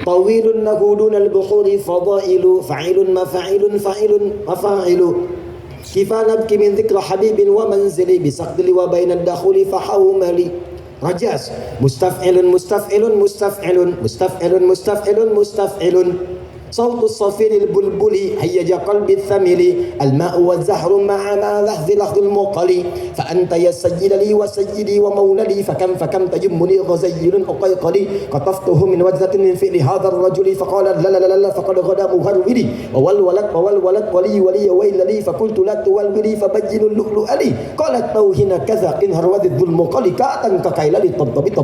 tawilun nahudun al-bukhuri fadailu fa'ilun mafa'ilun fa'ilun mafa'ilu kifa nabki min dhikra habibin wa manzili bisaqdili wa bainad dakhuli fahawmali. Rajas, mustaf'ilun mustaf'ilun mustaf'ilun mustaf'ilun mustaf'ilun mustaf'ilun صوت الصفير البلبلي هيج قلب الثمل الماء والزهر مع ما لحظ لحظ المقلي فأنت يا سيد لي وسيدي ومولدي فكم تجمني غزيل أقيقلي قطفته من وجزة من فعل هذا الرجل فقال لا لا لا لا فقد غدا مغرولي وولولت ولي ويل لي فقلت لا تولولي فبين اللؤلؤ لي قالت توهن كذا إن هروذ الظلم قلي كأتا ككيللي طبطبي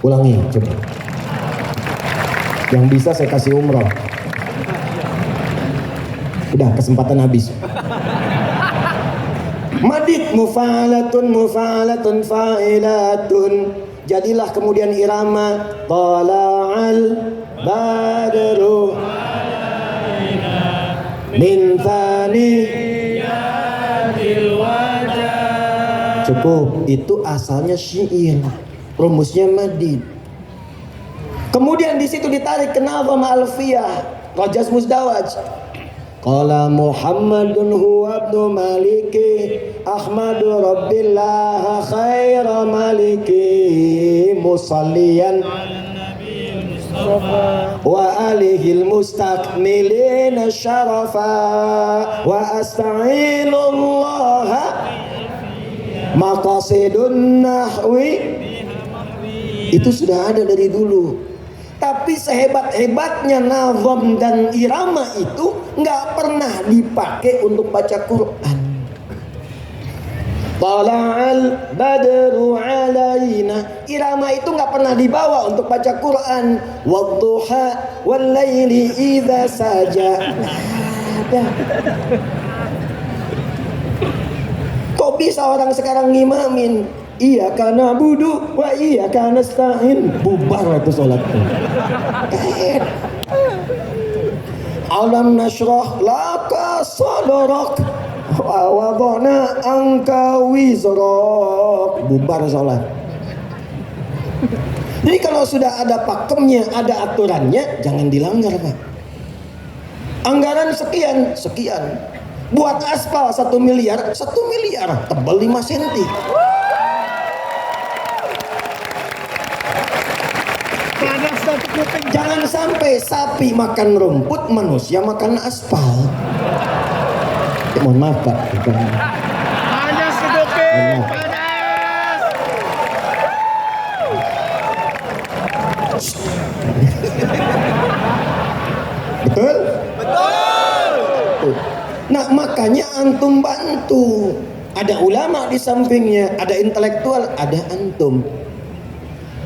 ulangi coba. Yang bisa saya kasih umroh. Udah kesempatan habis. Madid mufa'alatun fa'ilatun. Jadilah kemudian irama tala'al badru min thaniyatil wajah. Cukup, itu asalnya syair. Rumusnya madid. Kemudian di situ ditarik ke nazam alfiyah, Rajas Muzdawaj. Qala Muhammadun huwa ibnu maliki Ahmadu rabbillah khaira maliki musalliyan wa alihil mustakmilin syarafa wa asta'inullah maqasidun nahwi. Itu sudah ada dari dulu. Tapi sehebat-hebatnya nazam dan irama itu nggak pernah dipakai untuk baca Quran. Tala'al badru alaina. Irama itu nggak pernah dibawa untuk baca Quran. Wadduha wal laili idza saja. Ada. Kok bisa orang sekarang ngimamin? Iya karena budu wa iya karena nasta'in, bubar itu sholatnya. Alam nashrah laka sadrak wa wadana anka wizrak, bubar sholat. Jadi kalau sudah ada pakemnya, ada aturannya, jangan dilanggar Pak. Anggaran sekian buat aspal 1 miliar tebal 5 cm. Jangan sampai sapi makan rumput, manusia makan aspal. Mohon maaf Pak. Panas sedikit, panas. Betul? Betul. Nah makanya antum bantu. Ada ulama di sampingnya, ada intelektual, ada antum.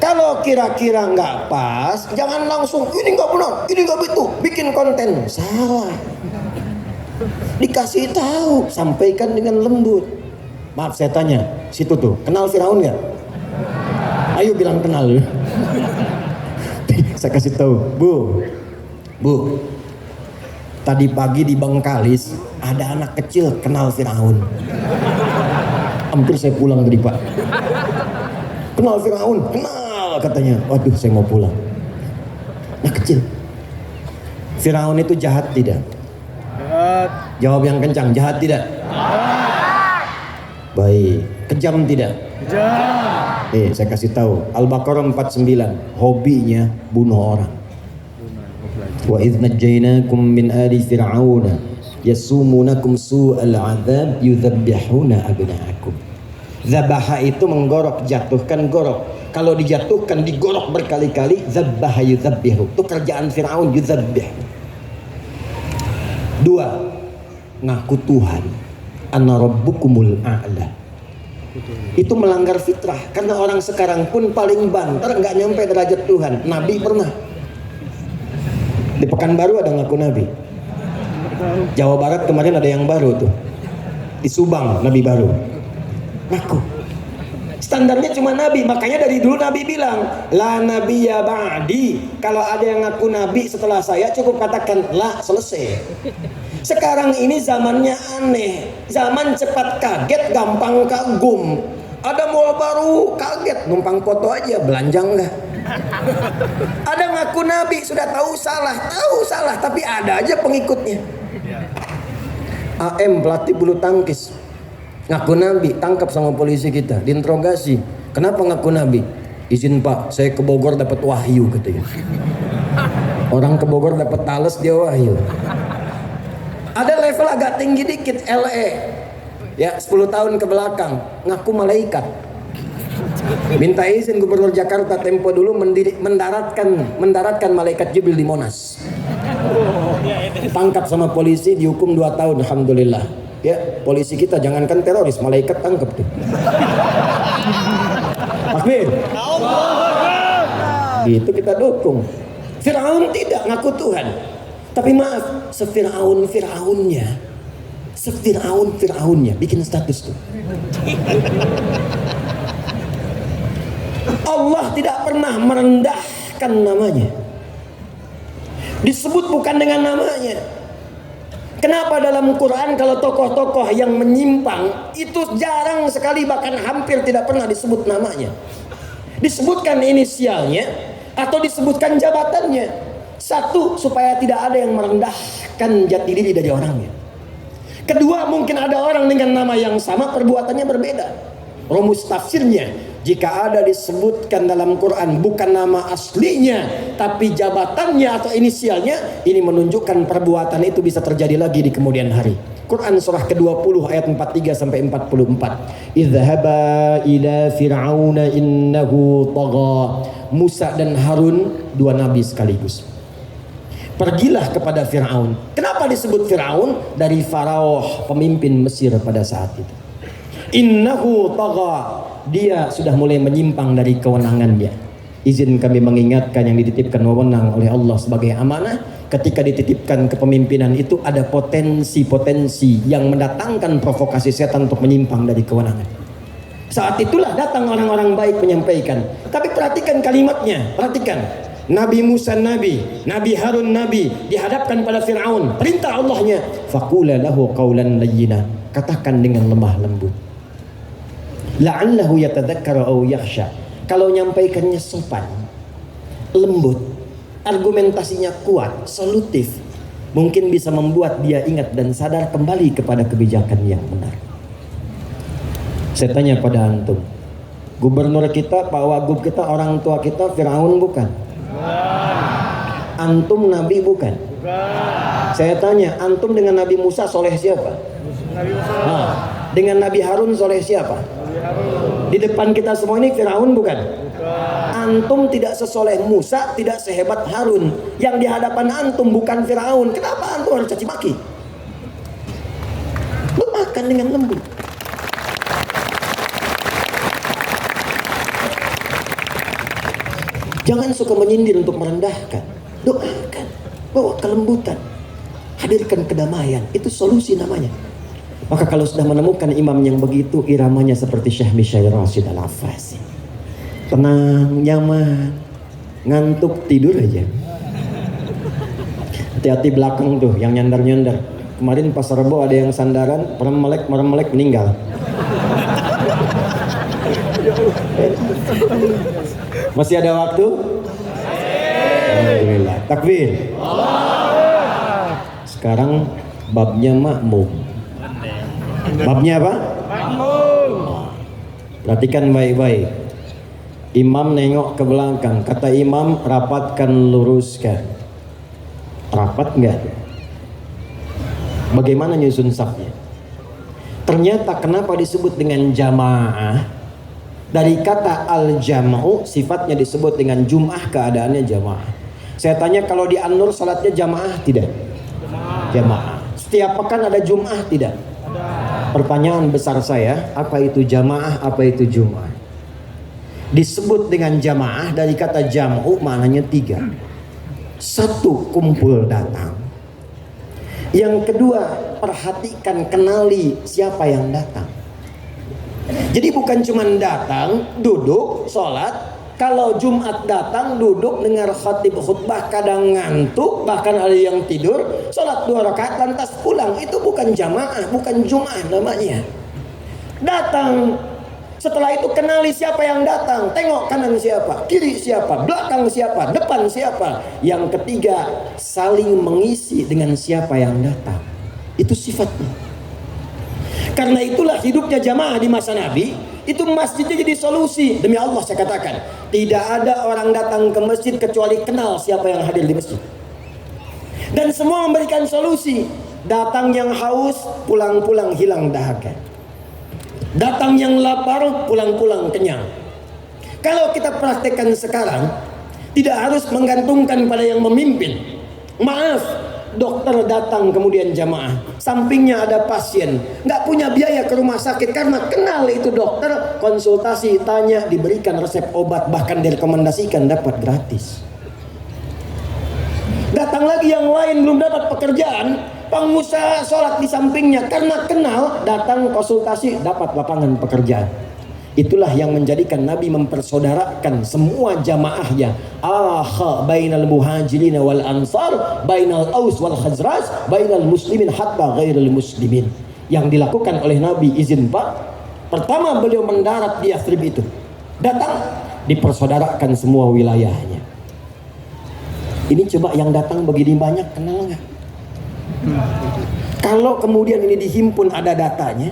Kalau kira-kira nggak pas, jangan langsung ini nggak benar, ini nggak betul, bikin konten salah. Dikasih tahu, sampaikan dengan lembut. Maaf saya tanya, situ tuh kenal Firaun nggak? Ayo bilang kenal. Saya kasih tahu, bu. Tadi pagi di Bengkalis ada anak kecil kenal Firaun. Hampir saya pulang tadi Pak. Kenal Firaun, kenal katanya. Waduh saya mau pulang. Nah kecil. Firaun itu jahat tidak? Jahat. Jawab yang kencang, jahat tidak? Jahat. Baik. Kejam tidak? Jahat. Saya kasih tahu. Al-Baqarah 49. Hobinya bunuh orang. Wa idh najjaynakum min ali fir'auna yasumunakum su'al 'adzab yudzabbihuna abna'akum. Zabaha itu menggorok, jatuhkan, gorok. Kalau dijatuhkan, digorok berkali-kali. Zabbaha yudzabbihu. Itu kerjaan Fir'aun, yudzabbih. 2. Ngaku Tuhan. Ana rabbukumul a'la. Itu melanggar fitrah. Karena orang sekarang pun paling banter, nggak nyampe derajat Tuhan. Nabi pernah. Di Pekanbaru ada ngaku Nabi. Jawa Barat kemarin ada yang baru tuh. Di Subang Nabi baru. Ngaku. Standarnya cuma nabi. Makanya dari dulu nabi bilang, la nabiyya ba'di. Kalau ada yang ngaku nabi setelah saya, cukup katakan la, selesai. Sekarang ini zamannya aneh. Zaman cepat kaget, gampang kagum. Ada mall baru, kaget, numpang foto aja, belanja enggak. Ada ngaku nabi, sudah tahu salah, tapi ada aja pengikutnya. AM pelatih bulu tangkis ngaku nabi, tangkap sama polisi kita, diinterogasi. Kenapa ngaku nabi? Izin pak, saya ke Bogor dapat wahyu katanya. Orang ke Bogor dapat tales, dia wahyu. Ada level agak tinggi dikit, LE ya, 10 tahun ke belakang ngaku malaikat. Minta izin Gubernur Jakarta tempo dulu mendaratkan malaikat Jibril di Monas. Tangkap sama polisi, dihukum 2 tahun, alhamdulillah. Ya, polisi kita jangankan teroris, malaikat tangkap tuh. Takbir. Gitu kita dukung. Firaun tidak ngaku Tuhan. Tapi maaf, Fir'aunnya bikin status tuh. Allah tidak pernah merendahkan namanya. Disebut bukan dengan namanya. Kenapa dalam Quran kalau tokoh-tokoh yang menyimpang itu jarang sekali, bahkan hampir tidak pernah disebut namanya. Disebutkan inisialnya atau disebutkan jabatannya. Satu, supaya tidak ada yang merendahkan jati diri dari orangnya. Kedua, mungkin ada orang dengan nama yang sama perbuatannya berbeda. Rumus tafsirnya, jika ada disebutkan dalam Quran bukan nama aslinya tapi jabatannya atau inisialnya, ini menunjukkan perbuatan itu bisa terjadi lagi di kemudian hari. Quran surah ke-20 ayat 43 sampai 44. Idhhaba ila fir'auna innahu tagha. Musa dan Harun, 2 nabi sekaligus. Pergilah kepada Fir'aun. Kenapa disebut Fir'aun? Dari Faraoh, pemimpin Mesir pada saat itu. Innahu tagha. Dia sudah mulai menyimpang dari kewenangannya. Izin kami mengingatkan yang dititipkan wewenang oleh Allah sebagai amanah. Ketika dititipkan kepemimpinan itu ada potensi-potensi yang mendatangkan provokasi setan untuk menyimpang dari kewenangan. Saat itulah datang orang-orang baik menyampaikan. Tapi perhatikan kalimatnya, perhatikan. Nabi Musa nabi, Nabi Harun nabi, dihadapkan pada Fir'aun. Perintah Allahnya, faqula lahu qawlan layyina. Katakan dengan lemah lembut. La'allahu yatadzakkaru aw yakhsha. Kalau nyampaikannya sopan, lembut, argumentasinya kuat, solutif, mungkin bisa membuat dia ingat dan sadar kembali kepada kebijakan yang benar. Saya tanya pada antum, gubernur kita, Pak Wagub kita, orang tua kita Fir'aun bukan? Antum nabi bukan? Saya tanya, antum dengan Nabi Musa soleh siapa? Dengan Nabi Harun soleh siapa? Di depan kita semua ini Fir'aun bukan? Antum tidak sesoleh Musa, tidak sehebat Harun. Yang di hadapan antum bukan Fir'aun. Kenapa antum harus caci maki? Doakan dengan lembut. Jangan suka menyindir untuk merendahkan. Doakan, bawa kelembutan, hadirkan kedamaian. Itu solusi namanya. Maka kalau sudah menemukan imam yang begitu, iramanya seperti Syekh Mishair Rashid Al-Affasi, tenang, nyaman, ngantuk tidur aja. Hati-hati belakang tuh yang nyandar-nyandar. Kemarin pas Rebo ada yang sandaran, merem-melek meninggal. Masih ada waktu? Alhamdulillah. Takbir. Sekarang babnya makmum. Babnya apa? Makmum. Perhatikan baik-baik. Imam nengok ke belakang. Kata imam, rapatkan, luruskan. Rapat enggak? Bagaimana nyusun safnya? Ternyata kenapa disebut dengan jamaah? Dari kata al-jam'u, sifatnya disebut dengan jum'ah, keadaannya jamaah. Saya tanya, kalau di An-Nur salatnya jamaah tidak? Jamaah. Setiap pekan ada jum'ah tidak? Pertanyaan besar saya, apa itu jamaah, apa itu jum'ah? Disebut dengan jamaah dari kata jam'u, maknanya 3. 1, kumpul datang. Yang kedua, perhatikan, kenali siapa yang datang. Jadi bukan cuma datang, duduk, sholat. Kalau Jumat datang, duduk, dengar khatib khutbah, kadang ngantuk, bahkan ada yang tidur, sholat 2 rakaat lantas pulang. Itu bukan jamaah, bukan Jumat namanya. Datang, setelah itu kenali siapa yang datang, tengok kanan siapa, kiri siapa, belakang siapa, depan siapa. Yang ketiga, saling mengisi dengan siapa yang datang. Itu sifatnya. Karena itulah hidupnya jamaah di masa Nabi, itu masjidnya jadi solusi. Demi Allah saya katakan, tidak ada orang datang ke masjid kecuali kenal siapa yang hadir di masjid. Dan semua memberikan solusi. Datang yang haus, pulang-pulang hilang dahaga. Datang yang lapar, pulang-pulang kenyang. Kalau kita praktekkan sekarang, tidak harus menggantungkan pada yang memimpin. Maaf, dokter datang kemudian jamaah, sampingnya ada pasien, nggak punya biaya ke rumah sakit karena kenal itu dokter, konsultasi, tanya, diberikan resep obat, bahkan direkomendasikan dapat gratis. Datang lagi yang lain belum dapat pekerjaan, pengusaha sholat di sampingnya karena kenal, datang konsultasi, dapat lapangan pekerjaan. Itulah yang menjadikan Nabi mempersaudarakan semua jamaahnya. Akha bainal muhajirin wal ansar, bainal aus wal khazraj, bainal muslimin hatta ghairil muslimin. Yang dilakukan oleh Nabi, izin Pak, pertama beliau mendarat di Yathrib itu, datang dipersaudarakan semua wilayahnya. Ini coba yang datang begini banyak, kenal nggak? Kalau kemudian ini dihimpun, ada datanya,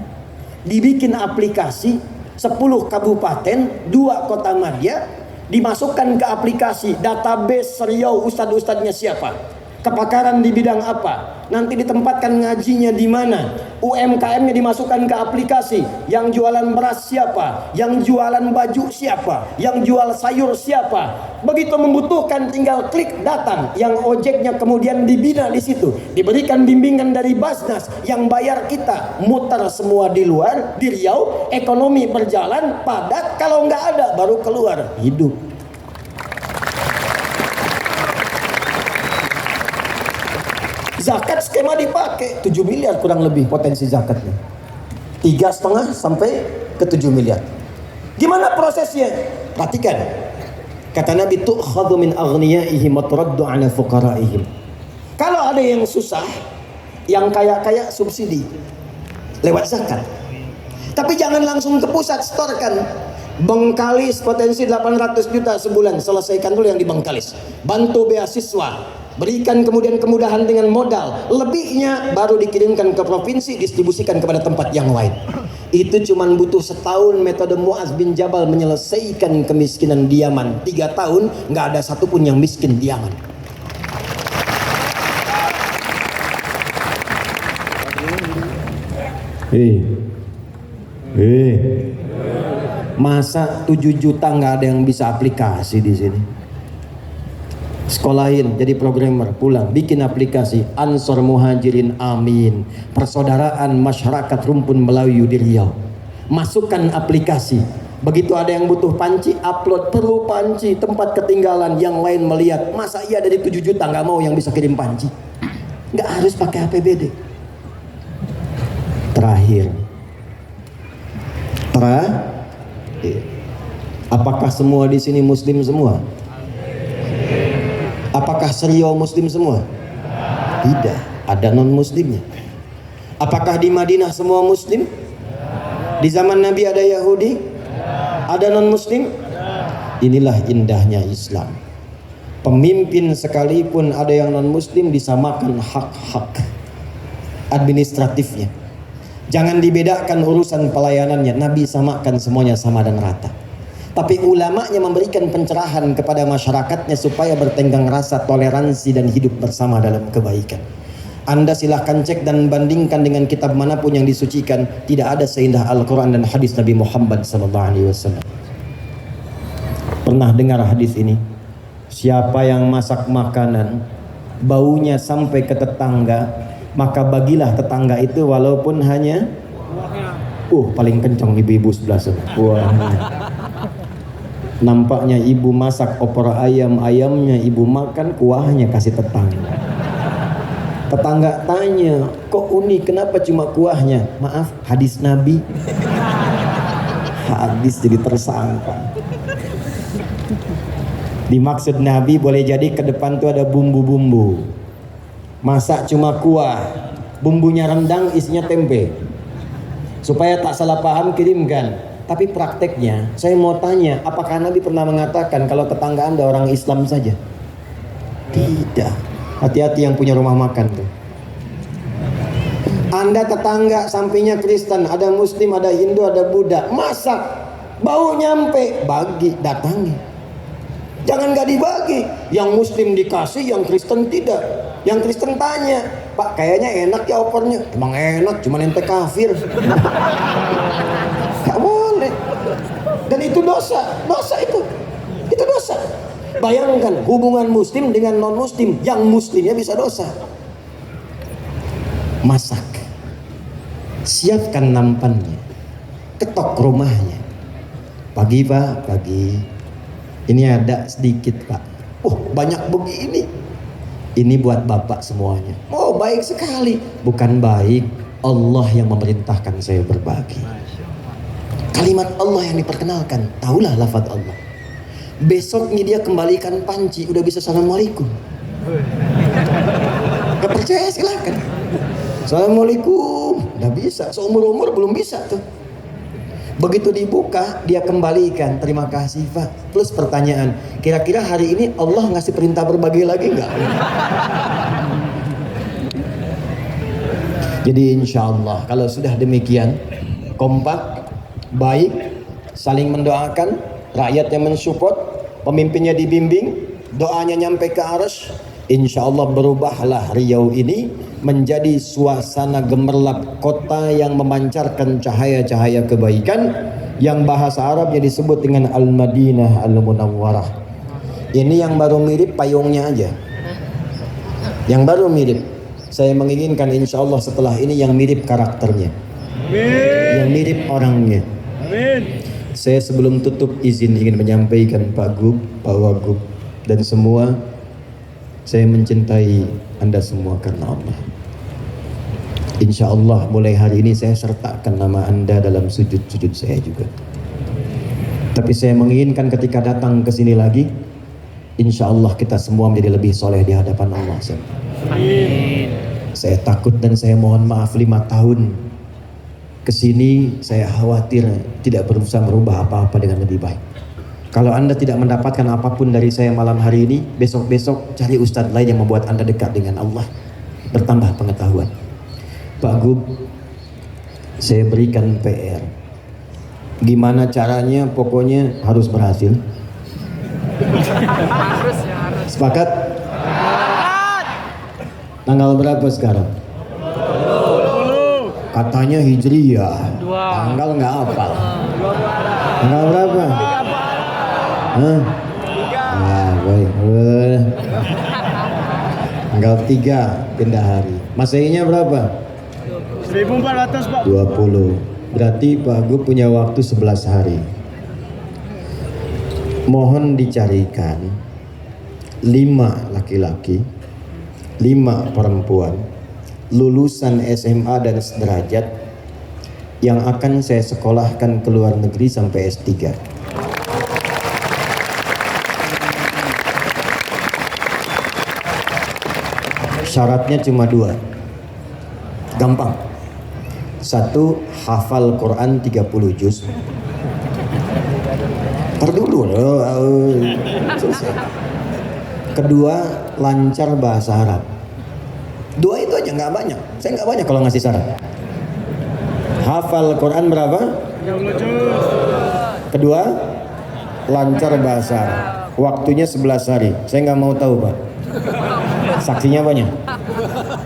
dibikin aplikasi 10 kabupaten, 2 kota madya, dimasukkan ke aplikasi database Riau, ustadz-ustadznya siapa, kepakaran di bidang apa, nanti ditempatkan ngajinya di mana, UMKM-nya dimasukkan ke aplikasi, yang jualan beras siapa, yang jualan baju siapa, yang jual sayur siapa. Begitu membutuhkan tinggal klik datang, yang ojeknya kemudian dibina di situ, diberikan bimbingan dari Basnas, yang bayar kita, muter semua di luar, di Riau, ekonomi berjalan, padat, kalau nggak ada baru keluar, hidup. Zakat skema dipakai 7 miliar kurang lebih potensi zakatnya, 3,5 sampai ke 7 miliar. Gimana prosesnya? Perhatikan. Kata Nabi, tu'khadhu min aghniyaihim wa turaddu 'ala fuqaraihim. Kalau ada yang susah, yang kaya-kaya subsidi lewat zakat. Tapi jangan langsung ke pusat setorkan. Bengkalis potensi 800 juta sebulan, selesaikan dulu yang di Bengkalis. Bantu beasiswa, berikan kemudian kemudahan dengan modal, lebihnya baru dikirimkan ke provinsi, distribusikan kepada tempat yang lain. Itu cuma butuh setahun metode Muaz bin Jabal menyelesaikan kemiskinan di Yaman. 3 tahun nggak ada satupun yang miskin di Yaman. Masa 7 juta nggak ada yang bisa aplikasi di sini? Sekolahin jadi programmer, pulang bikin aplikasi Ansor Muhajirin Amin, persaudaraan masyarakat rumpun Melayu di Riau. Masukkan aplikasi, begitu ada yang butuh panci, upload, perlu panci, tempat ketinggalan, yang lain melihat, masa iya dari 7 juta nggak mau yang bisa kirim panci? Nggak harus pakai APBD. Terakhir, apakah semua di sini muslim semua? Apakah Riau muslim semua? Tidak, ada non muslimnya. Apakah di Madinah semua muslim? Di zaman Nabi ada Yahudi? Ada non muslim? Inilah indahnya Islam. Pemimpin sekalipun ada yang non muslim, disamakan hak-hak administratifnya. Jangan dibedakan urusan pelayanannya. Nabi samakan semuanya sama dan rata. Tapi ulamanya memberikan pencerahan kepada masyarakatnya supaya bertenggang rasa, toleransi, dan hidup bersama dalam kebaikan. Anda silahkan cek dan bandingkan dengan kitab manapun yang disucikan, tidak ada seindah Al-Quran dan hadis Nabi Muhammad SAW. Pernah dengar hadis ini? Siapa yang masak makanan, baunya sampai ke tetangga, maka bagilah tetangga itu walaupun hanya paling kencang ibu-ibu sebelah sana. Nampaknya ibu masak opor ayam, ayamnya ibu makan, kuahnya kasih tetangga. Tetangga tanya, kok unik, kenapa cuma kuahnya? Maaf, hadis Nabi. Habis jadi tersangka. Dimaksud Nabi boleh jadi ke depan tuh ada bumbu-bumbu. Masak cuma kuah, bumbunya rendang, isinya tempe. Supaya tak salah paham kirimkan. Tapi prakteknya, saya mau tanya, apakah Nabi pernah mengatakan kalau tetangga Anda orang Islam saja? Tidak. Hati-hati yang punya rumah makan tuh. Anda tetangga sampingnya Kristen, ada Muslim, ada Hindu, ada Buddha, masak, bau nyampe, bagi, datangi. Jangan gak dibagi. Yang Muslim dikasih, yang Kristen tidak. Yang Kristen tanya, Pak kayaknya enak ya opornya. Emang enak, cuman ente kafir. Gak boleh. Dan itu dosa. Dosa itu dosa. Bayangkan hubungan Muslim dengan non Muslim, yang Muslimnya bisa dosa. Masak, siapkan nampannya, ketok rumahnya. Pagi Pak, pagi. Ini ada sedikit Pak. Banyak begini. Ini buat Bapak semuanya. Oh baik sekali. Bukan baik, Allah yang memerintahkan saya berbagi. Kalimat Allah yang diperkenalkan. Tahulah lafaz Allah. Besoknya dia kembalikan panci, udah bisa assalamualaikum. Gak percaya silahkan. Assalamualaikum, udah bisa. Seumur-umur belum bisa tuh. Begitu dibuka, dia kembalikan. Terima kasih Pak. Plus pertanyaan, kira-kira hari ini Allah ngasih perintah berbagi lagi nggak? Jadi insya Allah kalau sudah demikian, kompak, baik, saling mendoakan, rakyat yang mensupport, pemimpinnya dibimbing, doanya nyampe ke arsy. Insya Allah berubahlah Riau ini menjadi suasana gemerlap kota yang memancarkan cahaya-cahaya kebaikan, yang bahasa Arabnya disebut dengan Al-Madinah Al-Munawwarah. Ini yang baru mirip payungnya aja, yang baru mirip. Saya menginginkan insya Allah setelah ini yang mirip karakternya, yang mirip orangnya. Amin. Saya sebelum tutup izin ingin menyampaikan Pak Gub, Pak Wagub dan semua, saya mencintai Anda semua karena Allah. Insya Allah mulai hari ini saya sertakan nama Anda dalam sujud-sujud saya juga. Tapi saya menginginkan ketika datang ke sini lagi, insya Allah kita semua menjadi lebih soleh di hadapan Allah. Amin. Saya takut dan saya mohon maaf 5 tahun kesini saya khawatir tidak berusaha merubah apa-apa dengan lebih baik. Kalau Anda tidak mendapatkan apapun dari saya malam hari ini, besok-besok cari ustadz lain yang membuat Anda dekat dengan Allah, bertambah pengetahuan. Pak Gub, saya berikan PR. Gimana caranya, pokoknya harus berhasil. Sepakat? Tanggal berapa sekarang? Katanya Hijriyah. Tanggal nggak hafal. Tanggal berapa? Hah? Ah, baik. Tanggal 3 pindah hari. Masehinya berapa? 1400 Pak. 20. Berarti Pak Gub punya waktu 11 hari. Mohon dicarikan 5 laki-laki, 5 perempuan, lulusan SMA dan sederajat yang akan saya sekolahkan ke luar negeri sampai S3. Syaratnya cuma 2. Gampang. 1, hafal Quran 30 juz. Ntar dulu selesai. Kedua, lancar bahasa Arab. 2 itu aja, nggak banyak. Saya nggak banyak kalau ngasih syarat. Hafal Quran berapa? 30 juz. Kedua, lancar bahasa Arab. Waktunya 11 hari. Saya nggak mau tahu Pak. Saksinya banyak.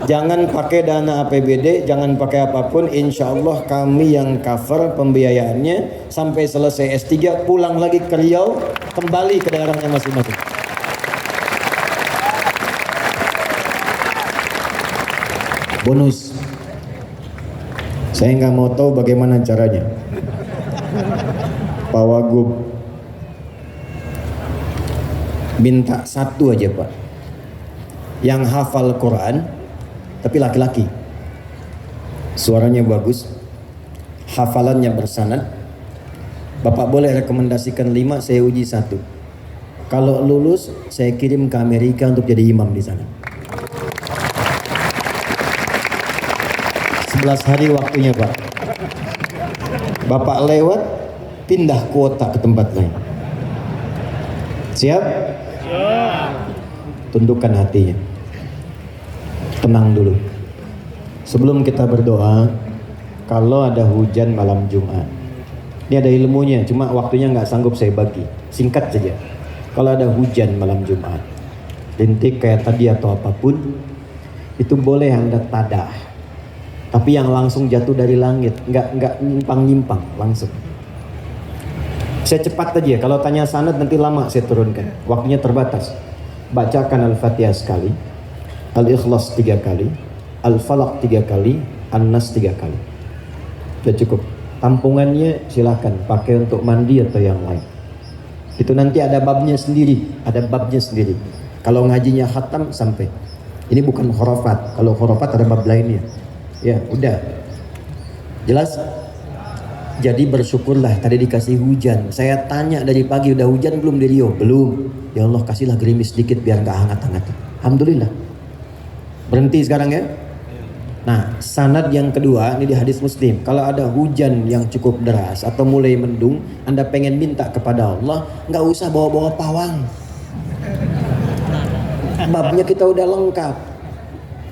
Jangan pakai dana APBD, jangan pakai apapun. Insya Allah kami yang cover pembiayaannya sampai selesai S3, pulang lagi ke Riau, kembali ke daerahnya masing-masing. Bonus, saya nggak mau tahu bagaimana caranya. Pak Wagub, minta 1 aja Pak, yang hafal Quran tapi laki-laki, suaranya bagus, hafalannya bersanad, Bapak boleh rekomendasikan 5, saya uji 1. Kalau lulus, saya kirim ke Amerika untuk jadi imam di sana. 11 hari waktunya Pak. Bapak lewat, pindah kuota ke tempat lain. Siap? Tundukkan hatinya. Tenang dulu. Sebelum kita berdoa, kalau ada hujan malam Jumat, ini ada ilmunya, cuma waktunya nggak sanggup saya bagi. Singkat saja. Kalau ada hujan malam Jumat, rintik kayak tadi atau apapun, itu boleh Anda tadah. Tapi yang langsung jatuh dari langit, nggak nyimpang-nyimpang, langsung. Saya cepat aja. Kalau tanya sanad nanti lama saya turunkan. Waktunya terbatas. Bacakan Al-Fatihah sekali, Al-Ikhlas 3 kali, Al-Falaq 3 kali, An-Nas 3 kali. Sudah cukup. Tampungannya silahkan pakai untuk mandi atau yang lain. Itu nanti ada babnya sendiri, ada babnya sendiri. Kalau ngajinya khatam sampai. Ini bukan khurafat. Kalau khurafat ada bab lainnya. Ya, udah. Jelas? Jadi bersyukurlah tadi dikasih hujan. Saya tanya dari pagi udah hujan belum di Rio? Belum. Ya Allah kasihlah gerimis sedikit biar nggak hangat-hangat. Alhamdulillah. Berhenti sekarang ya. Nah, sanad yang kedua ini di hadis Muslim. Kalau ada hujan yang cukup deras atau mulai mendung, Anda pengen minta kepada Allah, nggak usah bawa-bawa pawang. Babnya kita udah lengkap.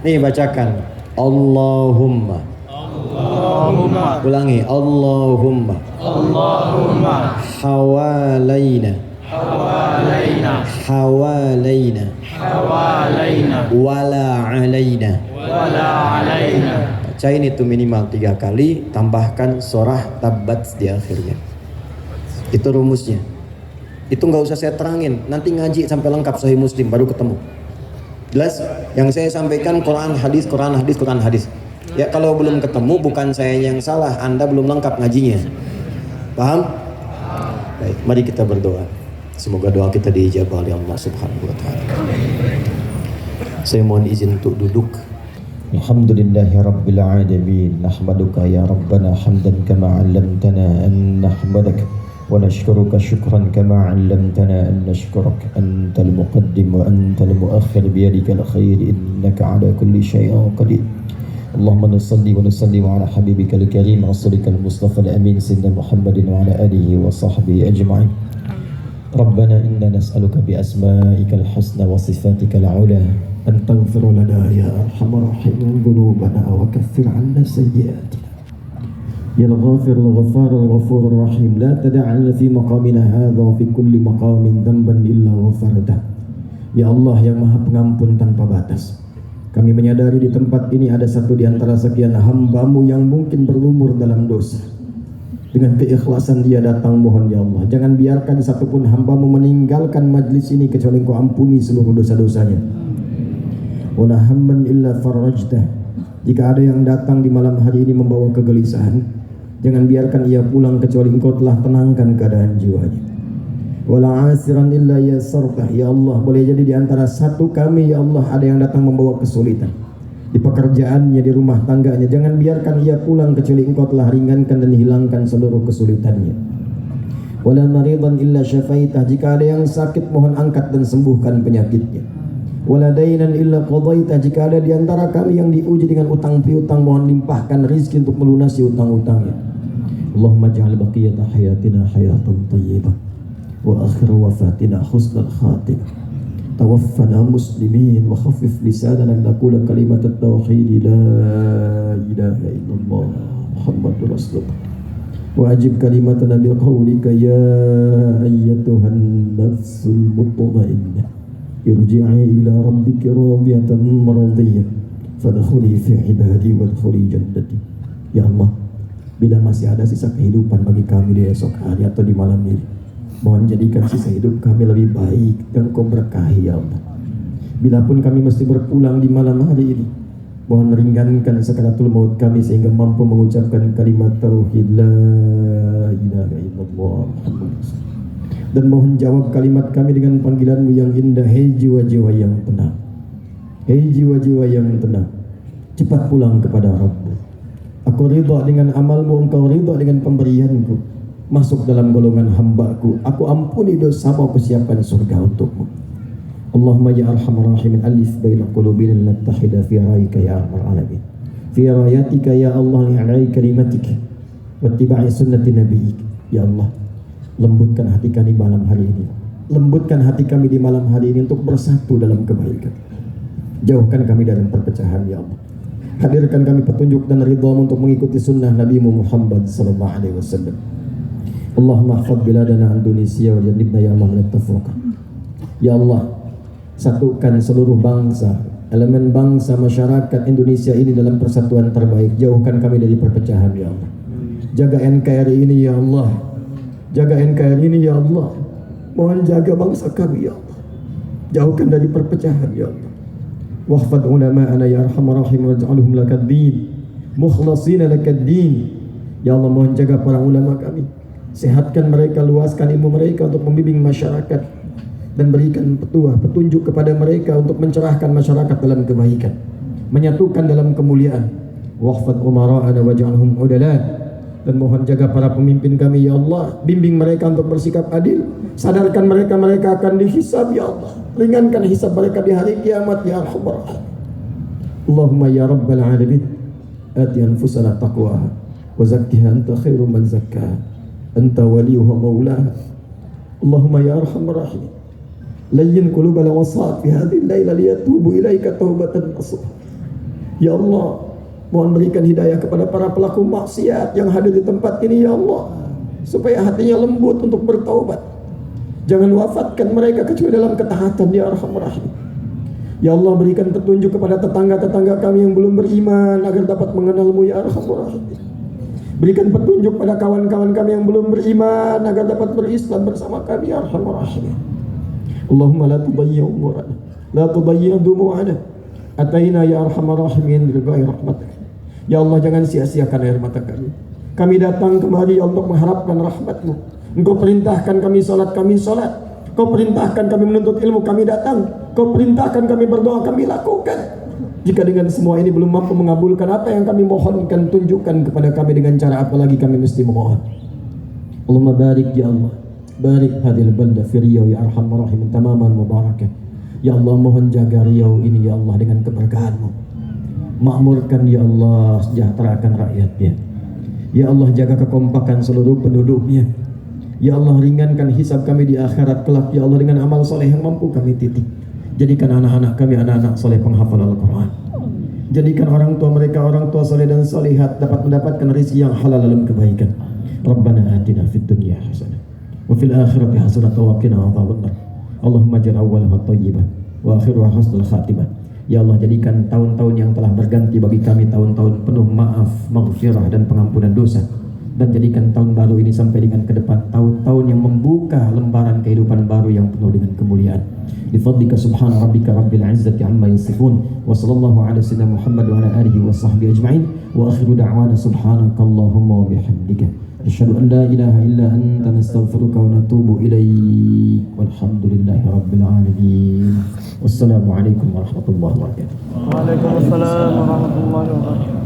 Nih bacakan. Allahumma. Ulangi. Allahumma. Hawalaina. Wala alaina. Bacain itu minimal 3 kali, tambahkan surah Tabbat di akhirnya. Itu rumusnya. Itu nggak usah saya terangin, nanti ngaji sampai lengkap Sahih Muslim baru ketemu. Jelas? Yang saya sampaikan Quran hadis, Quran hadis, Quran hadis. Ya kalau belum ketemu bukan saya yang salah, Anda belum lengkap ngajinya. Paham? Baik, mari kita berdoa. Semoga doa kita diijabah oleh Allah Subhanahu wa taala. Saya mohon izin untuk duduk. Alhamdulillahi rabbil alamin. Nahmaduka ya rabbana hamdan kama 'allamtana an nahmadak wa nashkuruka syukran kama 'allamtana an nashkurak. Antal muqaddim wa antal muakhir bi yadikal khair innaka 'ala kulli syai'in qadir. Allahumma nusalli wa nusallim ala habibikal karim rasulikal mustafa al-amin sayyidina Muhammadin wa ala alihi wa sahbihi ajma'in. Rabbana inna nas'aluka bi asma'ikal husna wa sifatikal 'ula an taghfir lana ya arhamar rahimin dhunubana wa kaffir 'anna sayyi'atina. Ya al-ghafir al-ghaffar al-ghafur ar-rahim la tada'na fi maqamina hadha wa fi kulli maqamin dhanban illa ghafartah. Ya Allah yang Maha Pengampun tanpa batas. Kami menyadari di tempat ini ada satu di antara sekian hamba-Mu yang mungkin berlumur dalam dosa. Dengan keikhlasan dia datang, mohon ya Allah, jangan biarkan satupun hamba-Mu meninggalkan majlis ini kecuali Engkau ampuni seluruh dosa-dosanya. Wala hamman illa farajtah. Jika ada yang datang di malam hari ini membawa kegelisahan, jangan biarkan ia pulang kecuali Engkau telah tenangkan keadaan jiwanya. Wala asiran illa yasartah. Ya Allah, boleh jadi di antara satu kami ya Allah ada yang datang membawa kesulitan di pekerjaannya, di rumah tangganya, jangan biarkan ia pulang kecuali Engkau telah ringankan dan hilangkan seluruh kesulitannya. Wala maridan illa syafaitah. Jika ada yang sakit, mohon angkat dan sembuhkan penyakitnya. Wala dainan illa qadaitah. Jika ada di antara kami yang diuji dengan utang piutang, mohon limpahkan rizki untuk melunasi utang-utangnya. Allahumma ja'al baqiyata hayatina hayatan tayyibah wa akhir wafatina husnal khatimah. Tawaffana muslimin wa khaffif lisanana naqula kalimat at-tauhid la ilaha illallah Muhammadur Rasulullah wa ajib kalimatana bil qawlika ya ayyatuhan nafsul mutmainnah irji'i ila rabbiki radiyatan maradiyah fadkhuli fi ibadi wadkhuli jannati. Ya Allah, bila masih ada sisa kehidupan bagi kami di esok hari atau di malam ini, mohon jadikan sisa hidup kami lebih baik dan Kau berkahi ya Allah. Bila pun kami mesti berpulang di malam hari ini, mohon ringankan sakaratul maut kami sehingga mampu mengucapkan kalimat tauhid la ilaha illallah Muhammadur Rasulullah. Dan mohon jawab kalimat kami dengan panggilan-Mu yang indah. Hei jiwa-jiwa yang tenang, hei jiwa-jiwa yang tenang, cepat pulang kepada Rabb-Mu. Aku ridha dengan amal-Mu, Engkau ridha dengan pemberian-Ku. masuk dalam golongan hamba-Ku. Aku ampuni dosamu, aku siapkan surga untukmu. Allahumma ya arhamar rahimin alif baina qulubina nattahida fi raika ya arhamar alamin. Fi rayatika ya Allah li'alai kalimatik wattiba'i sunnati nabiyyik. Ya Allah, lembutkan hati kami malam hari ini. Lembutkan hati kami di malam hari ini untuk bersatu dalam kebaikan. Jauhkan kami dari perpecahan ya Allah. Hadirkan kami petunjuk dan ridhamu untuk mengikuti sunnah Nabi Muhammad sallallahu alaihi wasallam. Allahumma hafadz biladana Indonesia wa jannibna ya Allah min at-tafruqah. Ya Allah, satukan seluruh bangsa, elemen bangsa masyarakat Indonesia ini dalam persatuan terbaik. Jauhkan kami dari perpecahan ya Allah. Jaga NKRI ini ya Allah. Jaga NKRI ini ya Allah. Mohon jaga bangsa kami ya Allah. Jauhkan dari perpecahan ya Allah. Wahfad ulama'ana ya arhamar rahim waj'alhum lakad-din mukhlashina lakad-din. Ya Allah, mohon jaga para ulama kami. Sehatkan mereka, luaskan ilmu mereka untuk membimbing masyarakat dan berikan petunjuk kepada mereka untuk mencerahkan masyarakat dalam kebaikan, menyatukan dalam kemuliaan. Wahfad umara'ana waj'alhum udala. Dan mohon jaga para pemimpin kami ya Allah, bimbing mereka untuk bersikap adil, sadarkan mereka akan dihisab ya Allah, ringankan hisab mereka di hari kiamat ya Arhamar Rahim. Allahumma ya Rabbal Alamin, ati anfusana taqwaha wa zakkiha anta khairu man zakkaha anta waliyuha maulaha. Allahumma ya Arhamar Rahim, layyin qulubal wasat fi hadhihi al-laila liyatubu ilaika taubatan nasuha. Ya Allah, mohon berikan hidayah kepada para pelaku maksiat yang hadir di tempat ini ya Allah, supaya hatinya lembut untuk bertaubat. Jangan wafatkan mereka kecuali dalam ketaatan ya Arhamar Rahim. Ya Allah, berikan petunjuk kepada tetangga-tetangga kami yang belum beriman agar dapat mengenal-Mu ya Arhamar Rahim. Berikan petunjuk pada kawan-kawan kami yang belum beriman agar dapat berislam bersama kami ya Arhamar Rahim. Allahumma la tudayyi umurana, la tudayyi dumu'ana. Ataina ya Arhamar Rahimin ridai rahmatik. Ya Allah, jangan sia-siakan air mata kami. Kami datang kemari untuk mengharapkan rahmat-Mu. Engkau perintahkan kami salat, Kau perintahkan kami menuntut ilmu, kami datang. Kau perintahkan kami berdoa, kami lakukan. Jika dengan semua ini belum mampu mengabulkan apa yang kami mohonkan, tunjukkan kepada kami dengan cara apa lagi kami mesti memohon. Allahumma barik ya Allah, barik hadil balda fi Riau ya Arhamar Rahim tamaman mubarakah. Ya Allah, mohon jaga Riau ini ya Allah dengan keberkahan-Mu. Makmurkan ya Allah, sejahterakan rakyatnya. Ya Allah, jaga kekompakan seluruh penduduknya. Ya Allah, ringankan hisab kami di akhirat kelak ya Allah dengan amal soleh yang mampu kami titik. Jadikan anak-anak kami anak-anak soleh penghafal Al-Quran. Jadikan orang tua mereka orang tua soleh dan solehat dapat mendapatkan rezeki yang halal dalam kebaikan. Rabbana atina fid dunya hasanah wa fil akhirati hasanah wa qina adzabannar. Allahumma ja'al awwalaha thayyiban wa akhiruha husnul khatimah. Ya Allah, jadikan tahun-tahun yang telah berganti bagi kami tahun-tahun penuh maaf, maghfirah dan pengampunan dosa. Dan jadikan tahun baru ini sampai dengan ke depan tahun-tahun yang membuka lembaran kehidupan baru yang penuh dengan kemuliaan. Bi fadlika subhana rabbika rabbil izzati amma yasifun wa sallallahu ala sayyidina Muhammad wa ala alihi wa sahbihi ajma'in wa akhiru da'wana subhanakallahumma wa bihamdika asyhadu an la ilaha illa anta nastaghfiruka wa natubu ilaik. Walhamdulillahi rabbil alamin. Wassalamualaikum warahmatullahi wabarakatuh. Waalaikumsalam warahmatullahi wabarakatuh.